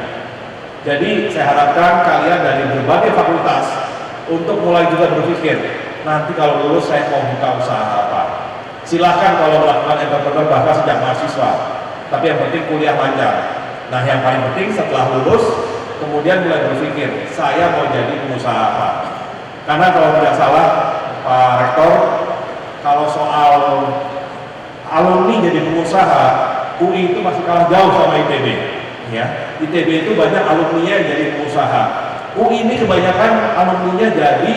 Jadi saya harapkan kalian dari berbagai fakultas untuk mulai juga berpikir, nanti kalau lulus saya mau buka usaha apa. Silahkan kalau melakukan entrepreneur bahkan sejak mahasiswa, tapi yang penting kuliah lancar. Nah, yang paling penting setelah lulus kemudian mulai berpikir saya mau jadi pengusaha apa. Karena kalau tidak salah Pak Rektor, kalau soal alumni jadi pengusaha, UI itu masih kalah jauh sama ITB. Ya, ITB itu banyak alumninya yang jadi pengusaha. UI ini kebanyakan alumninya jadi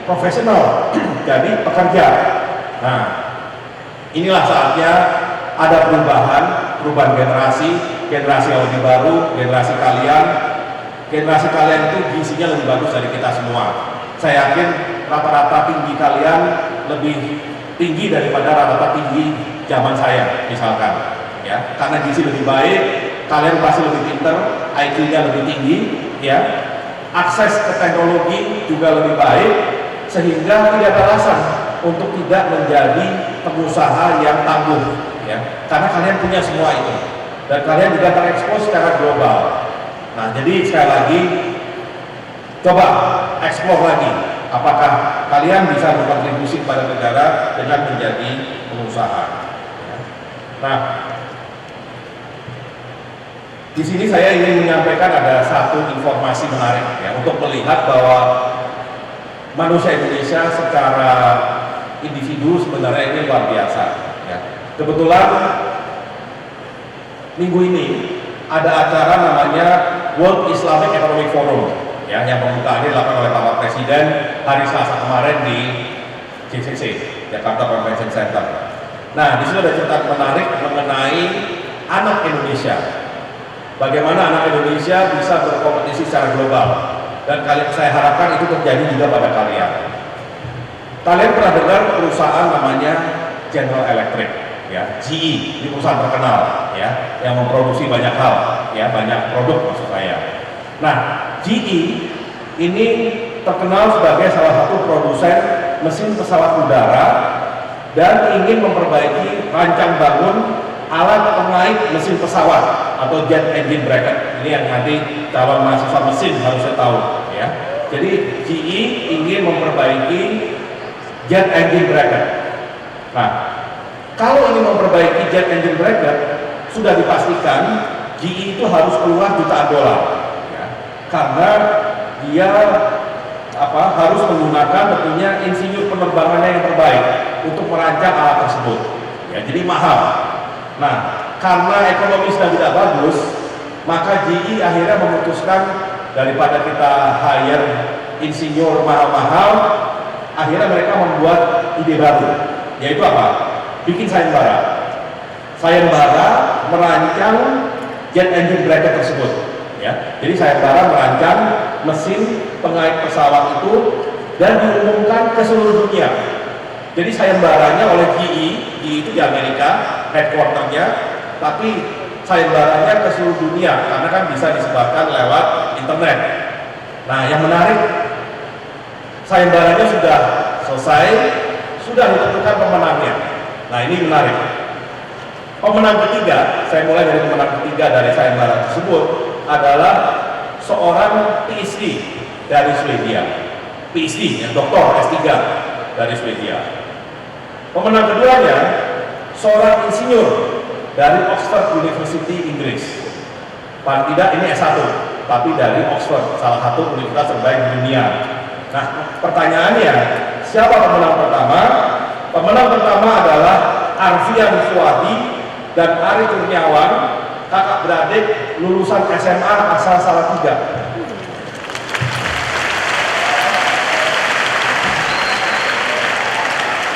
profesional, jadi pekerja. Nah, inilah saatnya ada perubahan generasi yang lebih baru, generasi kalian itu gizinya lebih bagus dari kita semua. Saya yakin rata-rata tinggi kalian lebih tinggi daripada rata-rata tinggi zaman saya, misalkan, ya, karena gizi lebih baik, kalian pasti lebih pinter, IQ-nya lebih tinggi, ya, akses ke teknologi juga lebih baik, sehingga tidak ada alasan untuk tidak menjadi pengusaha yang tangguh, ya, karena kalian punya semua itu, dan kalian juga terekspos secara global. Nah, jadi sekali lagi, coba eksplor lagi, apakah kalian bisa berkontribusi kepada negara dengan menjadi pengusaha. Nah, di sini saya ingin menyampaikan ada satu informasi menarik, ya, untuk melihat bahwa manusia Indonesia secara individu sebenarnya ini luar biasa. Ya. Kebetulan minggu ini ada acara namanya World Islamic Economic Forum, ya, yang pembukaannya dilakukan oleh Bapak Presiden hari Selasa kemarin di JCC, Jakarta Convention Center. Nah, di sini ada cerita menarik mengenai anak Indonesia. Bagaimana anak Indonesia bisa berkompetisi secara global, dan saya harapkan itu terjadi juga pada kalian. Kalian pernah dengar perusahaan namanya General Electric, ya, GE, ini perusahaan terkenal, ya, yang memproduksi banyak hal, ya, banyak produk maksud saya. Nah, GE ini terkenal sebagai salah satu produsen mesin pesawat udara dan ingin memperbaiki rancang bangun alat pengait mesin pesawat atau jet engine bracket. Ini yang nanti calon mahasiswa mesin harusnya tahu, ya. Jadi GE ingin memperbaiki jet engine bracket. Nah, kalau ingin memperbaiki jet engine bracket, sudah dipastikan GE itu harus keluar jutaan dolar, ya, karena dia harus menggunakan tentunya insinyur penerbangannya yang terbaik untuk merancang alat tersebut, ya, jadi mahal. Nah, karena ekonomi sedang tidak bagus, maka GE akhirnya memutuskan daripada kita hire insinyur mahal-mahal, akhirnya mereka membuat ide baru, yaitu apa? Bikin sayembara. Sayembara merancang jet engine bracket tersebut, ya. Jadi sayembara merancang mesin pengait pesawat itu dan diumumkan ke seluruh dunia. Jadi sayembaranya oleh GE itu di Amerika, headquarternya, tapi sayembaranya ke seluruh dunia karena kan bisa disebarkan lewat internet. Nah, yang menarik, sayembaranya sudah selesai, sudah ditentukan pemenangnya. Nah, ini menarik. Pemenang ketiga, saya mulai dari pemenang ketiga dari sayembara tersebut adalah seorang PhD dari Swedia. PhD, yang doktor S3 dari Swedia. Pemenang keduanya seorang insinyur dari Oxford University Inggris. Paling tidak ini S1, tapi dari Oxford, salah satu universitas terbaik di dunia. Nah, pertanyaannya, siapa pemenang pertama? Pemenang pertama adalah Arfian Fuadi dan Ari Kurniawan, kakak beradik lulusan SMA asal Salatiga.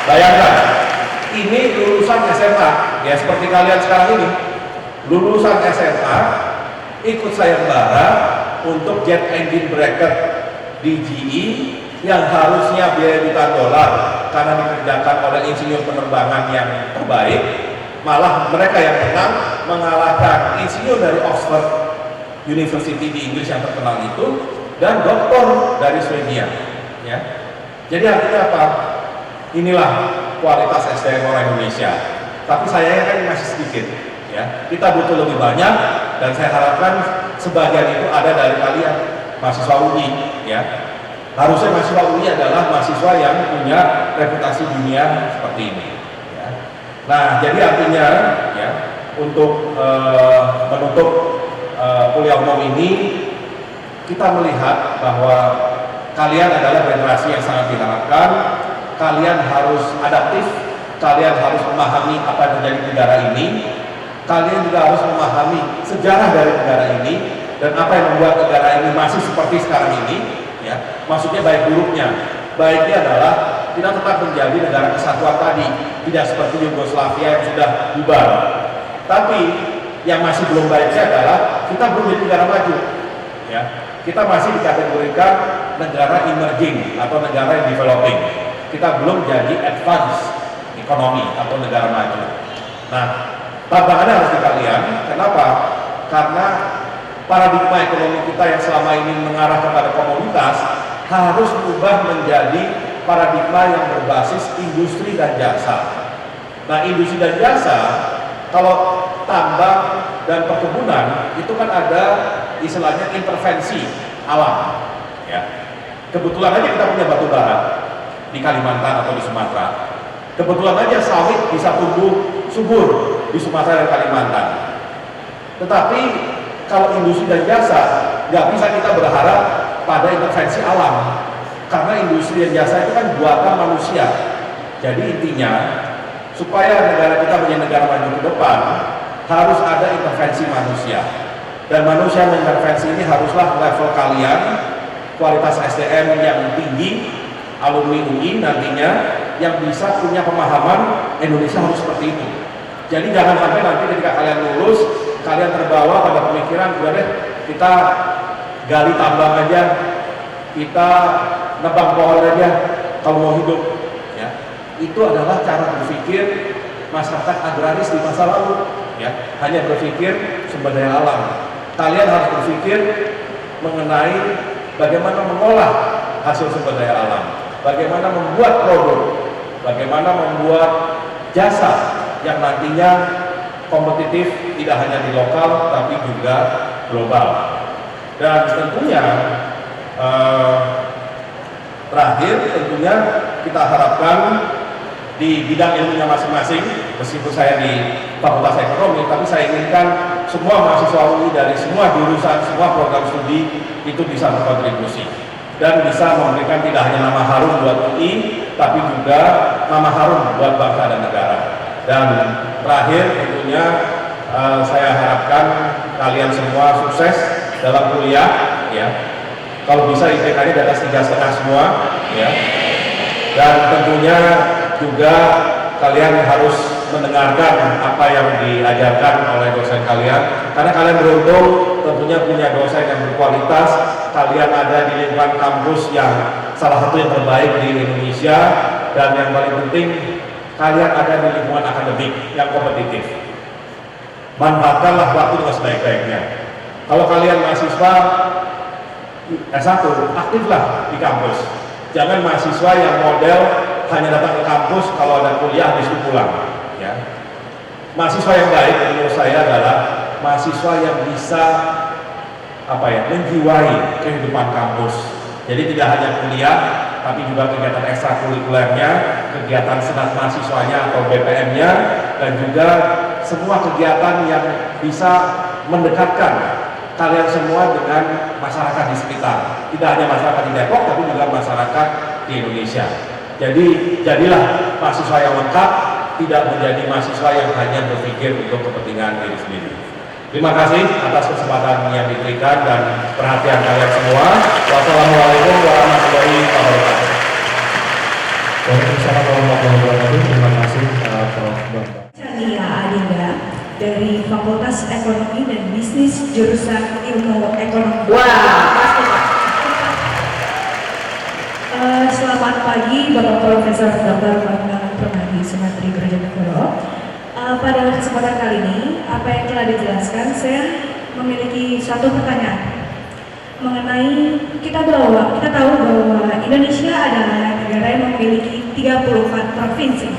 Bayangkan, ini lulusan SMA, ya seperti kalian sekarang ini, lulusan SMA ikut sayembara untuk jet engine bracket di GE yang harusnya biaya jutaan dolar karena dikerjakan oleh insinyur penerbangan yang terbaik, malah mereka yang menang mengalahkan insinyur dari Oxford University di Inggris yang terkenal itu dan doktor dari Swedia, ya. Jadi artinya apa? Inilah kualitas SDM orang Indonesia. Tapi sayangnya kan masih sedikit, ya. Kita butuh lebih banyak dan saya harapkan sebagian itu ada dari kalian mahasiswa UI, ya. Harusnya mahasiswa UI adalah mahasiswa yang punya reputasi dunia seperti ini, ya. Nah, jadi artinya, ya, untuk menutup kuliah umum ini, kita melihat bahwa kalian adalah generasi yang sangat diharapkan kalian harus adaptif, kalian harus memahami apa yang terjadi di negara ini, kalian juga harus memahami sejarah dari negara ini dan apa yang membuat negara ini masih seperti sekarang ini, ya. Maksudnya baik buruknya. Baiknya adalah kita tetap menjadi negara kesatuan tadi, tidak seperti Yugoslavia yang sudah bubar. Tapi yang masih belum baiknya adalah kita belum jadi negara maju, ya. Kita masih dikategorikan negara emerging atau negara yang developing. Kita belum jadi advance ekonomi atau negara maju. Nah, tantangannya harus di kalian. Kenapa? Karena paradigma ekonomi kita yang selama ini mengarah kepada komoditas harus berubah menjadi paradigma yang berbasis industri dan jasa. Nah, industri dan jasa, kalau tambang dan perkebunan itu kan ada istilahnya intervensi alam, ya. Kebetulan aja kita punya batu bara di Kalimantan atau di Sumatera. Kebetulan aja sawit bisa tumbuh subur di Sumatera dan Kalimantan. Tetapi kalau industri dan jasa nggak bisa kita berharap pada intervensi alam, karena industri dan jasa itu kan buatan manusia. Jadi intinya supaya negara kita menjadi negara maju ke depan harus ada intervensi manusia. Dan manusia mengintervensi ini haruslah level kalian, kualitas SDM yang tinggi, alumni UI nantinya yang bisa punya pemahaman Indonesia harus seperti itu. Jadi jangan sampai nanti ketika kalian lulus, kalian terbawa pada pemikiran, udah deh kita gali tambang aja, kita nebang pohon aja kalau mau hidup, ya. Itu adalah cara berpikir masyarakat agraris di masa lalu, ya. Hanya berpikir sumber daya alam. Kalian harus berpikir mengenai bagaimana mengolah hasil sumber daya alam, bagaimana membuat produk, bagaimana membuat jasa yang nantinya kompetitif tidak hanya di lokal tapi juga global. Dan tentunya terakhir tentunya kita harapkan di bidang ilmunya masing-masing, meskipun saya di Fakultas Ekonomi, tapi saya inginkan semua mahasiswa UI dari semua jurusan, semua program studi itu bisa berkontribusi dan bisa memberikan tidak hanya nama harum buat UI, tapi juga nama harum buat bangsa dan negara. Dan terakhir tentunya saya harapkan kalian semua sukses dalam kuliah, ya. Kalau bisa IPK-nya di atas 3,5 semua, ya. Dan tentunya juga kalian harus mendengarkan apa yang diajarkan oleh dosen kalian, karena kalian beruntung tentunya punya dosen yang berkualitas. Kalian ada di lingkungan kampus yang salah satu yang terbaik di Indonesia, dan yang paling penting kalian ada di lingkungan akademik yang kompetitif. Manfaatkanlah waktu dengan sebaik-baiknya. Kalau kalian mahasiswa S1, aktiflah di kampus. Jangan mahasiswa yang model hanya datang ke kampus kalau ada kuliah habis itu pulang, ya. Mahasiswa yang baik menurut saya adalah mahasiswa yang bisa menjiwai kehidupan kampus. Jadi tidak hanya kuliah, tapi juga kegiatan ekstrakurikulernya, kegiatan senat mahasiswanya atau BPM-nya, dan juga semua kegiatan yang bisa mendekatkan kalian semua dengan masyarakat di sekitar. Tidak hanya masyarakat di Depok, tapi juga masyarakat di Indonesia. Jadi jadilah mahasiswa yang lengkap, tidak menjadi mahasiswa yang hanya berpikir untuk kepentingan diri sendiri. Terima kasih atas kesempatan yang diberikan dan perhatian kalian semua. Wassalamualaikum warahmatullahi wabarakatuh. Waalaikumsalam warahmatullahi wabarakatuh. Terima kasih Prof. Bambang. Saya Adinda dari Fakultas Ekonomi dan Bisnis jurusan Ilmu Ekonomi. Wah, pasti Pak. Selamat pagi Bapak Profesor Dr. Bambang Permadi Sumatri Brojonegoro. Pada kesempatan kali ini, apa yang telah dijelaskan, saya memiliki satu pertanyaan mengenai kita tahu bahwa Indonesia adalah negara yang memiliki 34 provinsi.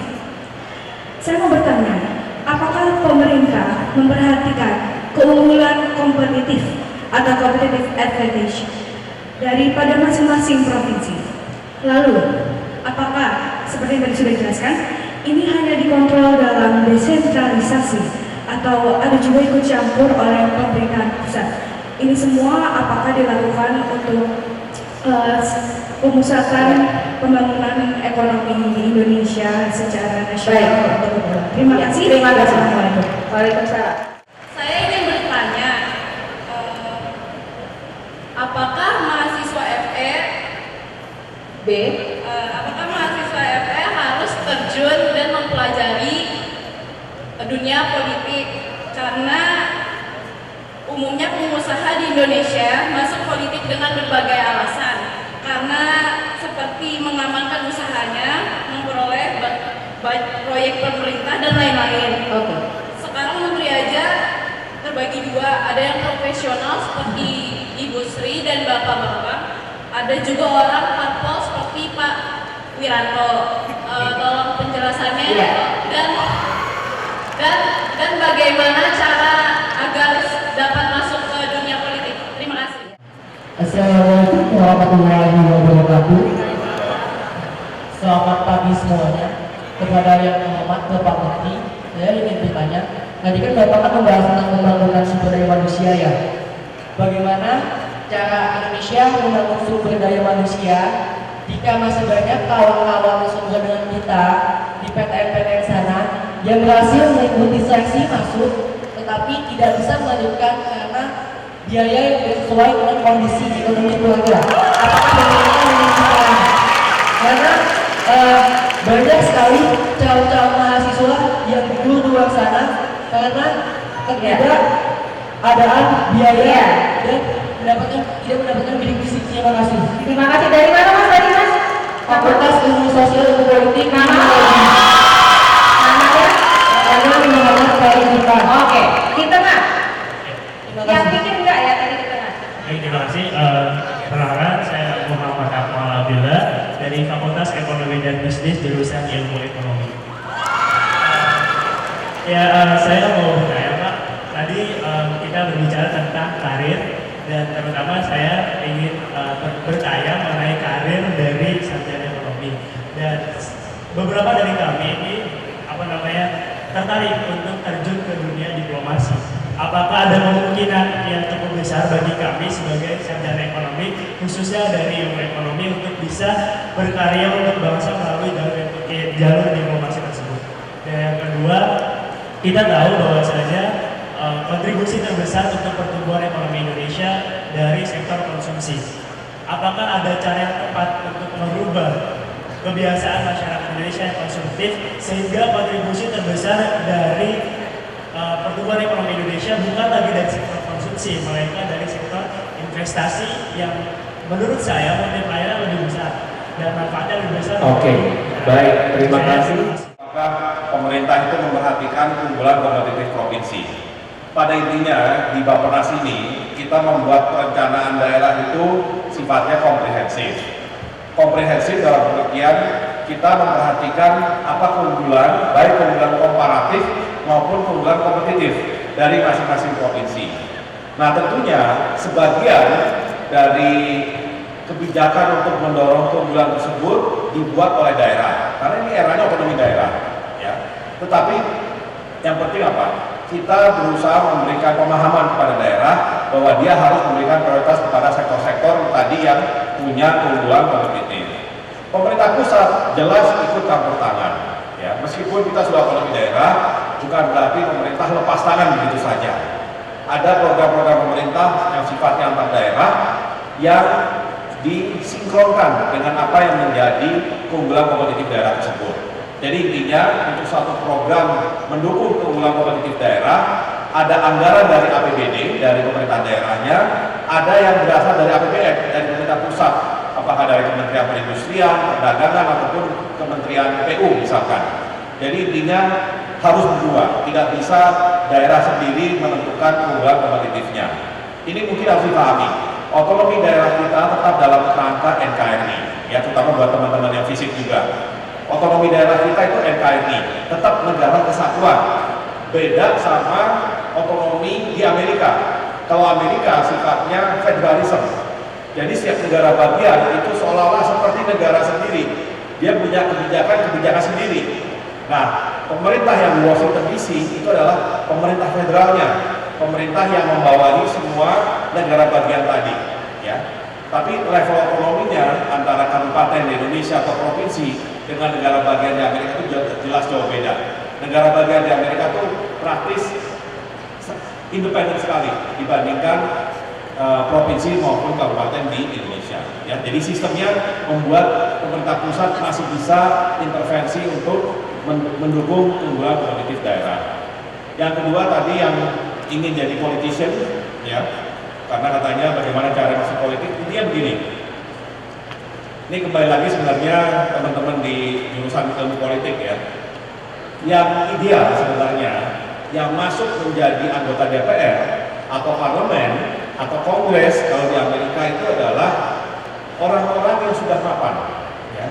Saya mau bertanya, apakah pemerintah memperhatikan keunggulan kompetitif atau competitive advantage daripada masing-masing provinsi? Lalu, apakah seperti yang tadi sudah dijelaskan, ini hanya dikontrol dalam desentralisasi atau ada juga ikut campur oleh pemerintahan pusat? Ini semua apakah dilakukan untuk eh, pemusatan pembangunan ekonomi di Indonesia secara nasional atau global. Terima kasih. Terima kasih. Assalamualaikum. Waalaikumsalam. Saya ingin bertanya, apakah mahasiswa FE B. apakah mahasiswa FE harus terjun dan mempelajari dunia politik? Karena umumnya pengusaha di Indonesia masuk politik dengan berbagai alasan. Karena seperti mengamankan usahanya, memperoleh proyek pemerintah dan lain-lain. Oke. Sekarang menteri aja terbagi dua, ada yang profesional seperti Ibu Sri dan Bapak-bapak, ada juga orang parpol seperti Pak Wiranto. Tolong penjelasannya. Iya. Dan bagaimana cara agar dapat masuk ke dunia politik. Terima kasih. Assalamualaikum warahmatullahi wabarakatuh. Selamat pagi semuanya. Kepada yang terhormat Bapak Menteri, saya ingin bertanya. Tadi kan Bapak kan membahas tentang pembangunan sumber daya manusia ya. Bagaimana cara Indonesia membangun sumber daya manusia jika masih banyak kawan-kawan sumber dengan kita di PTN-PTN sana yang berhasil mengikuti seleksi masuk, tetapi tidak bisa melanjutkan karena biaya yang tidak sesuai dengan kondisi ekonomi keluarga. Apakah pemerintah menginginkan? Karena banyak sekali calon-calon mahasiswa yang gugur di luar sana karena ketidakadaan biaya dan tidak mendapatkan bidik misi. Terima kasih. Terima kasih. Dari mana Mas tadi Mas? Fakultas Ilmu Sosial dan Politik. Namanya? Muhammad Farid Bukan. Oke. Di tengah. Terima Yang kasih. pikir enggak ya tadi di tengah? Baik, terima kasih. Perkenalkan, saya Muhammad Akmal Abdillah dari Fakultas Ekonomi dan Bisnis jurusan Ilmu Ekonomi. Saya mau bertanya Pak, tadi kita berbicara tentang karir dan terutama saya ingin bertanya mengenai karir dari sarjana ekonomi dan beberapa dari kami ini tertarik untuk terjun ke dunia diplomasi. Apakah ada kemungkinan yang cukup besar bagi kami sebagai sarjana ekonomi, khususnya dari ilmu ekonomi, untuk bisa berkarya untuk bangsa melalui jalur diplomasi tersebut? Dan yang kedua, kita tahu bahwasanya kontribusi terbesar untuk pertumbuhan ekonomi Indonesia dari sektor konsumsi. Apakah ada cara yang tepat untuk merubah kebiasaan masyarakat Indonesia yang konsumtif sehingga kontribusi terbesar dari pertumbuhan ekonomi Indonesia bukan lagi dari sektor konsumsi, melainkan dari sektor investasi yang menurut saya multiplier lebih besar dan manfaatnya lebih besar. Oke, baik, terima kasih. Apakah pemerintah itu memperhatikan keunggulan kompetitif provinsi? Pada intinya di Bappenas ini kita membuat perencanaan daerah itu sifatnya komprehensif. Komprehensif dalam pengertian kita memperhatikan apa keunggulan, baik keunggulan komparatif maupun keunggulan kompetitif dari masing-masing provinsi. Nah tentunya sebagian dari kebijakan untuk mendorong keunggulan tersebut dibuat oleh daerah, karena ini eranya otonomi daerah. Ya. Tetapi yang penting apa? Kita berusaha memberikan pemahaman kepada daerah bahwa dia harus memberikan prioritas kepada sektor-sektor tadi yang punya keunggulan kompetitif. Pemerintah pusat jelas ikut campur tangan. Ya, meskipun kita sudah otonomi daerah, bukan berarti pemerintah lepas tangan begitu saja. Ada program-program pemerintah yang sifatnya antar daerah yang disinkronkan dengan apa yang menjadi keunggulan kompetitif daerah tersebut. Jadi intinya untuk satu program mendukung keunggulan kompetitif daerah, ada anggaran dari APBD dari pemerintah daerahnya, ada yang berasal dari APBN dari pemerintah pusat, apakah dari Kementerian Perindustrian, Perdagangan ataupun Kementerian PU misalkan. Jadi intinya harus berdua, tidak bisa daerah sendiri menentukan keunggulan kompetitifnya. Ini mungkin harus dipahami. Otonomi daerah kita tetap dalam kerangka NKRI, ya terutama buat teman-teman yang fisik juga. Otonomi daerah kita itu NKRI, tetap negara kesatuan. Beda sama otonomi di Amerika. Kalau Amerika sifatnya federalisme. Jadi setiap negara bagian itu seolah-olah seperti negara sendiri. Dia punya kebijakan sendiri. Nah, pemerintah yang di Washington DC itu adalah pemerintah federalnya, pemerintah yang membawahi semua negara bagian tadi. Ya. Tapi level ekonominya antara kabupaten di Indonesia atau provinsi dengan negara bagian di Amerika itu jelas jauh beda. Negara bagian di Amerika itu praktis independen sekali dibandingkan provinsi maupun kabupaten di Indonesia. Ya, jadi sistemnya membuat pemerintah pusat masih bisa intervensi untuk mendukung keunggulan kompetitif daerah. Yang kedua tadi yang ingin jadi politician, ya, karena katanya bagaimana cara masuk politik, intinya begini. Ini kembali lagi sebenarnya teman-teman di jurusan ilmu politik ya. Yang ideal sebenarnya yang masuk menjadi anggota DPR atau parlemen atau kongres kalau di Amerika itu adalah orang-orang yang sudah mapan. Ya.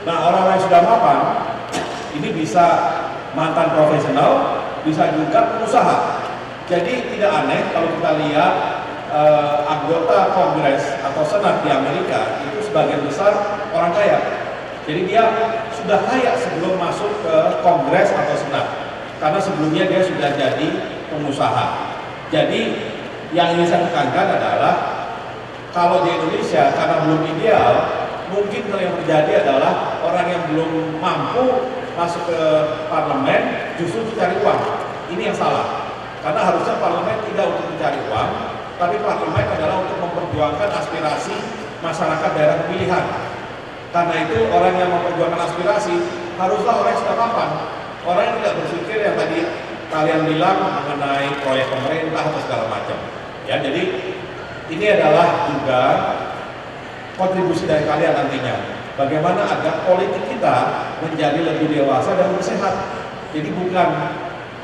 Nah, orang-orang yang sudah mapan ini bisa mantan profesional, bisa juga pengusaha. Jadi tidak aneh kalau kita lihat anggota kongres atau senat di Amerika itu sebagian besar orang kaya. Jadi dia sudah kaya sebelum masuk ke kongres atau senat, karena sebelumnya dia sudah jadi pengusaha. Jadi yang ingin saya tekankan adalah kalau di Indonesia karena belum ideal, mungkin yang terjadi adalah orang yang belum mampu masuk ke parlemen justru mencari uang. Ini yang salah. Karena harusnya parlemen tidak untuk mencari uang, tapi parlemen adalah untuk memperjuangkan aspirasi masyarakat daerah pemilihan. Karena itu orang yang memperjuangkan aspirasi haruslah orang yang sudah mapan. Orang yang tidak berpikir yang tadi kalian bilang mengenai proyek pemerintah atau segala macam. Ya, jadi ini adalah juga kontribusi dari kalian nantinya. Bagaimana agar politik kita menjadi lebih dewasa dan bersehat. Jadi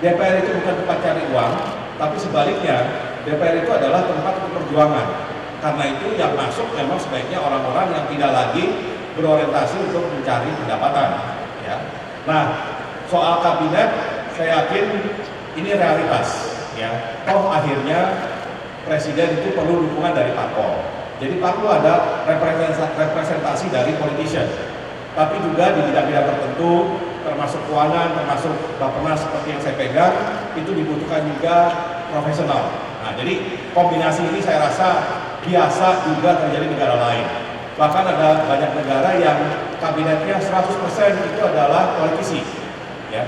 DPR itu bukan tempat cari uang, tapi sebaliknya DPR itu adalah tempat perjuangan. Karena itu yang masuk memang sebaiknya orang-orang yang tidak lagi berorientasi untuk mencari pendapatan. Ya. Nah, soal kabinet, saya yakin ini realitas. Ya. Toh akhirnya presiden itu perlu dukungan dari parpol. Jadi perlu ada representasi dari politician. Tapi juga di bidang-bidang tertentu, termasuk keuangan, termasuk Bappenas seperti yang saya pegang, itu dibutuhkan juga profesional. Nah, jadi kombinasi ini saya rasa biasa juga terjadi di negara lain. Bahkan ada banyak negara yang kabinetnya 100% itu adalah politisi. Ya.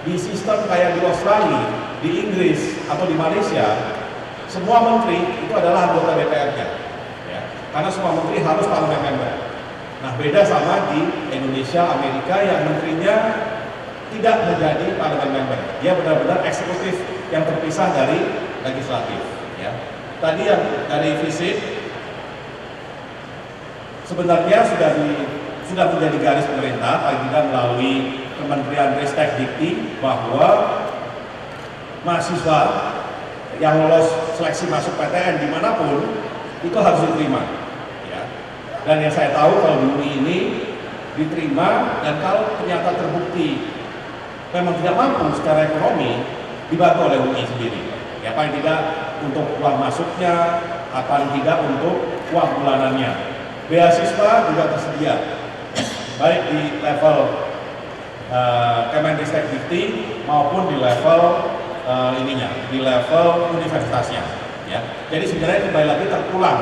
Di sistem kayak di Australia, di Inggris, atau di Malaysia, semua menteri itu adalah anggota DPR-nya. Ya. Karena semua menteri harus parlemen member. Nah, beda sama di Indonesia, Amerika yang menterinya tidak menjadi parlemen member. Dia benar-benar eksekutif yang terpisah dari legislatif. Ya. Tadi yang dari visit sebenarnya sudah menjadi garis pemerintah paling tidak melalui Kementerian Ristek Dikti bahwa mahasiswa yang lolos seleksi masuk PTN dimanapun itu harus diterima. Ya. Dan yang saya tahu kalau di UI ini diterima, dan kalau ternyata terbukti memang tidak mampu secara ekonomi, dibantu oleh UI sendiri. Ya, paling tidak untuk uang masuknya, paling tidak untuk uang bulanannya. Beasiswa juga tersedia, baik di level Kemenristek Dikti maupun di level di level universitasnya. Ya. Jadi sebenarnya kembali lagi terpulang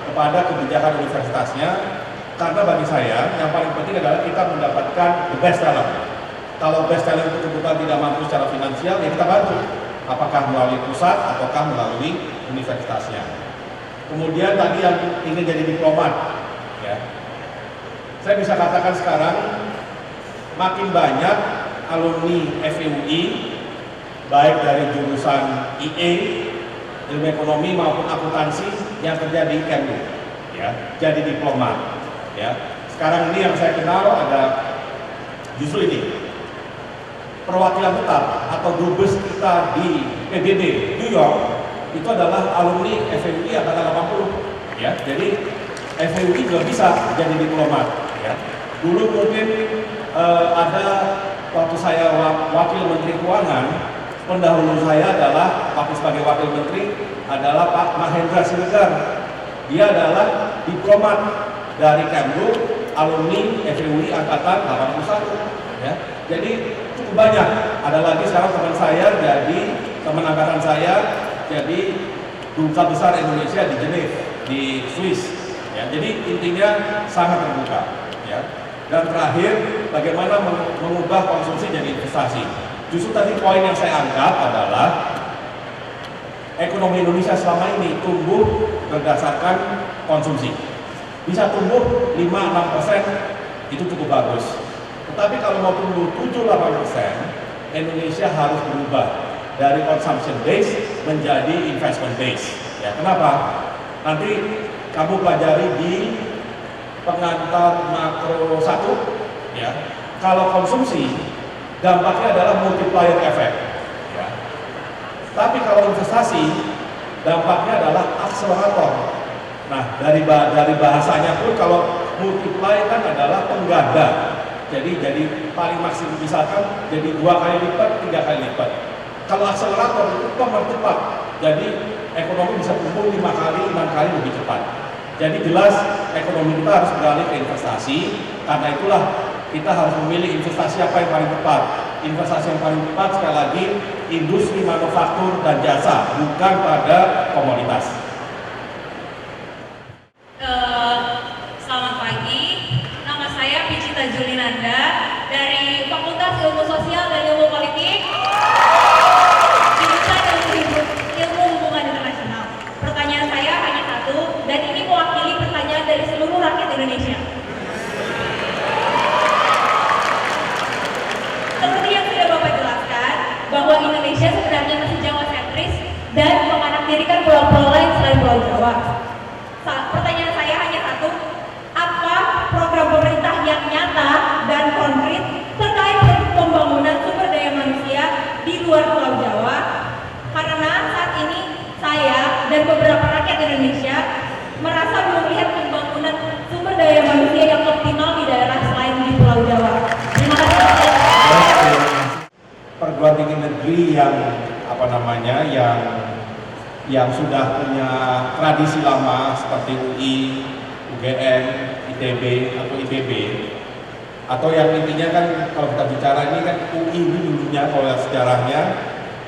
kepada kebijakan universitasnya, karena bagi saya yang paling penting adalah kita mendapatkan the best talent. Kalau best talent itu kebetulan tidak mampu secara finansial, ya kita bantu. Apakah melalui pusat ataukah melalui universitasnya. Kemudian tadi yang ingin jadi diplomat, ya. Saya bisa katakan sekarang makin banyak alumni FEUI baik dari jurusan IE, ilmu ekonomi maupun akuntansi yang kerja di Kemlu, ya, jadi diplomat. Ya. Sekarang ini yang saya kenal ada justru ini perwakilan tetap atau dubes kita di PBB New York itu adalah alumni FEUI angkatan 80. Ya. Jadi FEUI juga bisa jadi diplomat. Ya. Dulu mungkin ada waktu saya wakil Menteri Keuangan, pendahulu saya adalah waktu sebagai wakil menteri adalah Pak Mahendra Siregar. Dia adalah diplomat dari Kemlu, alumni FEUI angkatan 81. Ya. Jadi cukup banyak. Ada lagi sekarang teman saya jadi teman angkatan saya jadi duta besar Indonesia di Geneva, di Swiss. Ya, jadi intinya sangat terbuka. Ya. Dan terakhir, bagaimana mengubah konsumsi jadi investasi. Justru tadi poin yang saya angkat adalah ekonomi Indonesia selama ini tumbuh berdasarkan konsumsi. Bisa tumbuh 5-6% itu cukup bagus. Tetapi kalau mau tumbuh 7-8%, Indonesia harus berubah dari consumption base menjadi investment base. Ya, kenapa? Nanti kamu pelajari di pengantar makro 1, ya. Kalau konsumsi, dampaknya adalah multiplier effect. Ya. Tapi kalau investasi, dampaknya adalah akselerator. Nah, dari bahasanya pun kalau multiply kan adalah pengganda. Jadi paling maksimum misalkan jadi 2 kali lipat, 3 kali lipat. Kalau akselerator itu mempercepat. Jadi ekonomi bisa tumbuh 5 kali, 6 kali lebih cepat. Jadi jelas ekonomi kita harus beralih ke investasi. Karena itulah kita harus memilih investasi apa yang paling tepat. Investasi yang paling tepat sekali lagi industri manufaktur dan jasa, bukan pada komoditas. Selamat pagi, nama saya Picita Julinanda dari Fakultas Ilmu Sosial dan Ilmu Politik, jurusan Ilmu Hubungan Internasional. Pertanyaan saya hanya satu, dan ini mewakili pertanyaan dari seluruh rakyat Indonesia. Seperti yang sudah Bapak jelaskan, bahwa Indonesia sebenarnya masih Jawa sentris dan menganaktirikan pulau-pulau lain selain Pulau Jawa. Pertanyaan saya hanya satu, apa program pemerintah yang nyata dan konkret terkait pembangunan sumber daya manusia di luar Pulau Jawa? Karena saat ini saya dan beberapa rakyat Indonesia merasa belum melihat pembangunan sumber daya manusia yang optimal di daerah selain di Pulau Jawa. Terima kasih. Perguruan tinggi negeri yang sudah punya tradisi lama seperti UI, UGM, ITB atau IPB, atau yang intinya kan kalau kita bicara ini kan UI ini dulunya kalau sejarahnya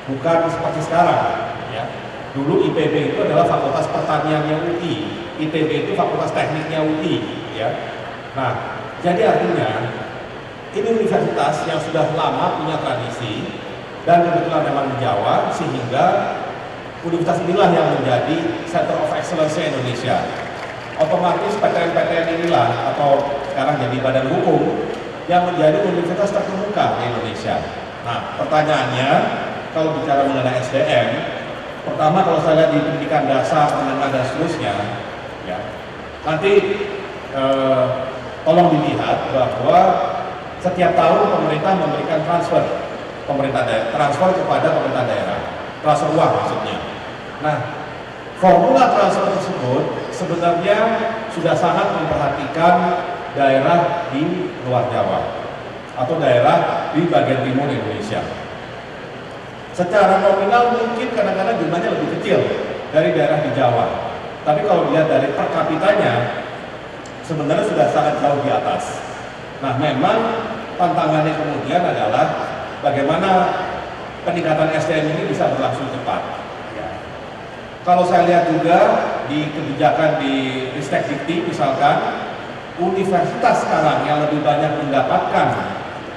bukan seperti sekarang. Ya. Dulu IPB itu adalah Fakultas Pertaniannya UI, ITB itu Fakultas Tekniknya UI. Ya. Nah, jadi artinya ini universitas yang sudah lama punya tradisi dan kebetulan memang di Jawa, sehingga universitas inilah yang menjadi Center of Excellence Indonesia. Otomatis PTN-PTN inilah atau sekarang jadi badan hukum yang menjadi universitas terkemuka di Indonesia. Nah, pertanyaannya kalau bicara mengenai SDM, pertama kalau saya lihat di pendidikan dasar, menengah dan seterusnya, ya, nanti tolong dilihat bahwa setiap tahun pemerintah memberikan transfer kepada pemerintah daerah, transfer uang maksudnya. Nah, formula transfer tersebut sebenarnya sudah sangat memperhatikan daerah di luar Jawa atau daerah di bagian timur Indonesia. Secara nominal mungkin kadang-kadang jumlahnya lebih kecil dari daerah di Jawa, tapi kalau dilihat dari per kapitanya sebenarnya sudah sangat jauh di atas. Nah, memang tantangannya kemudian adalah bagaimana peningkatan SDM ini bisa berlangsung cepat. Kalau saya lihat juga di kebijakan di Ristek-Dikti misalkan, universitas sekarang yang lebih banyak mendapatkan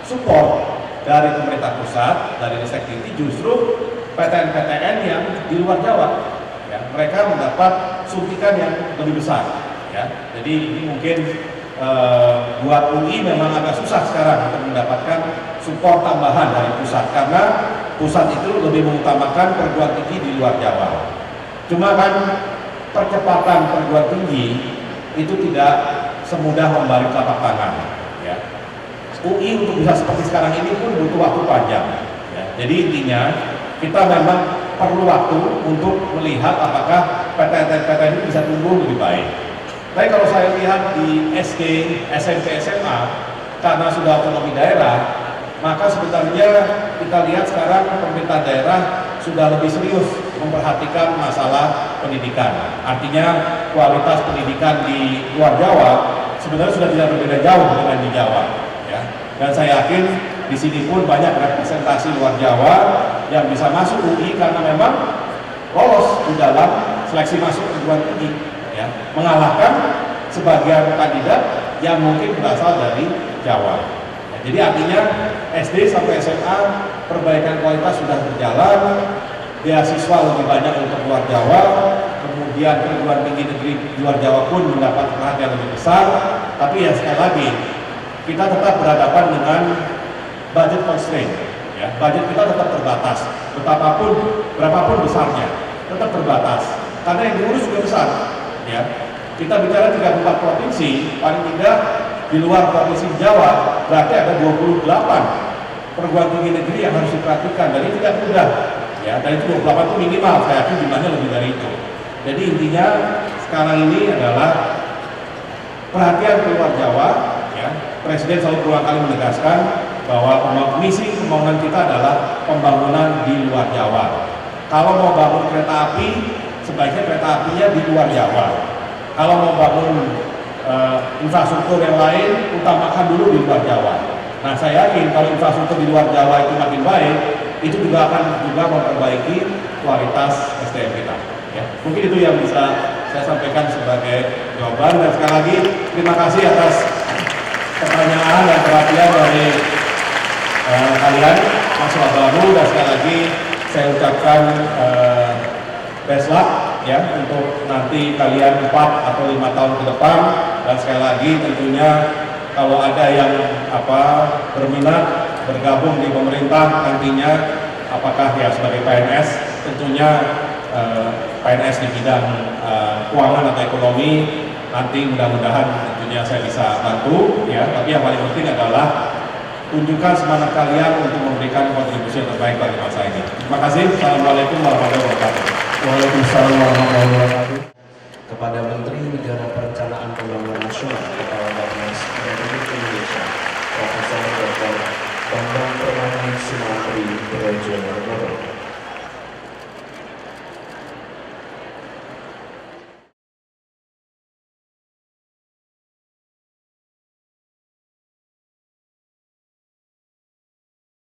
support dari pemerintah pusat, dari Ristek-Dikti justru PTN-PTN yang di luar Jawa. Ya, mereka mendapat suntikan yang lebih besar. Ya. Jadi ini mungkin buat UI memang agak susah sekarang untuk mendapatkan support tambahan dari pusat, karena pusat itu lebih mengutamakan perguruan tinggi di luar Jawa. Cuma kan percepatan perguruan tinggi itu tidak semudah membalik telapak tangan. Ya. UI untuk bisa seperti sekarang ini pun butuh waktu panjang. Ya. Jadi intinya kita memang perlu waktu untuk melihat apakah PTN ini bisa tumbuh lebih baik. Tapi kalau saya lihat di SD, SMP, SMA, karena sudah otonomi daerah, maka sebenarnya kita lihat sekarang pemerintah daerah sudah lebih serius memperhatikan masalah pendidikan. Artinya kualitas pendidikan di luar Jawa sebenarnya sudah tidak berbeda jauh dengan di Jawa. Ya. Dan saya yakin di sini pun banyak representasi luar Jawa yang bisa masuk UI karena memang lolos di dalam seleksi masuk perguruan tinggi, ya. Mengalahkan sebagian kandidat yang mungkin berasal dari Jawa. Nah, jadi artinya SD sampai SMA perbaikan kualitas sudah berjalan, beasiswa lebih banyak untuk luar Jawa, kemudian perguruan tinggi negeri luar Jawa pun mendapat perhatian lebih besar. Tapi ya sekali lagi kita tetap berhadapan dengan budget constraint. Ya, budget kita tetap terbatas, berapapun besarnya, tetap terbatas. Karena yang diurus juga besar. Ya, kita bicara 34 provinsi, paling tidak di luar provinsi Jawa berarti ada 28 perguruan tinggi negeri yang harus diperhatikan, dan ini tidak mudah. Ya, dan itu 28 itu minimal, saya yakin jumlahnya lebih dari itu. Jadi intinya sekarang ini adalah perhatian keluar Jawa. Ya, Presiden selalu berulang kali menegaskan bahwa misi pembangunan kita adalah pembangunan di luar Jawa. Kalau mau bangun kereta api, sebaiknya kereta apinya di luar Jawa. Kalau mau bangun infrastruktur yang lain, utamakan dulu di luar Jawa. Nah, saya yakin kalau infrastruktur di luar Jawa itu makin baik, itu juga akan memperbaiki kualitas SDM kita. Ya, mungkin itu yang bisa saya sampaikan sebagai jawaban. Dan sekali lagi terima kasih atas pertanyaan dan perhatian dari kalian mahasiswa baru, dan sekali lagi saya ucapkan best luck ya untuk nanti kalian 4 atau 5 tahun ke depan. Dan sekali lagi tentunya kalau ada yang berminat bergabung di pemerintah nantinya, apakah ya sebagai PNS, tentunya PNS di bidang keuangan atau ekonomi, nanti mudah-mudahan tentunya saya bisa bantu ya. Tapi yang paling penting adalah tunjukkan semangat kalian untuk memberikan kontribusi yang terbaik bagi bangsa ini. Terima kasih. Assalamualaikum warahmatullahi wabarakatuh. Waalaikumsalam warahmatullahi wabarakatuh. Kepada Menteri Negara Perencanaan Pembangunan Nasional Kepala Bappenas Republik Indonesia, Profesor Dr. Bambang Permadi Sumantri Brojonegoro.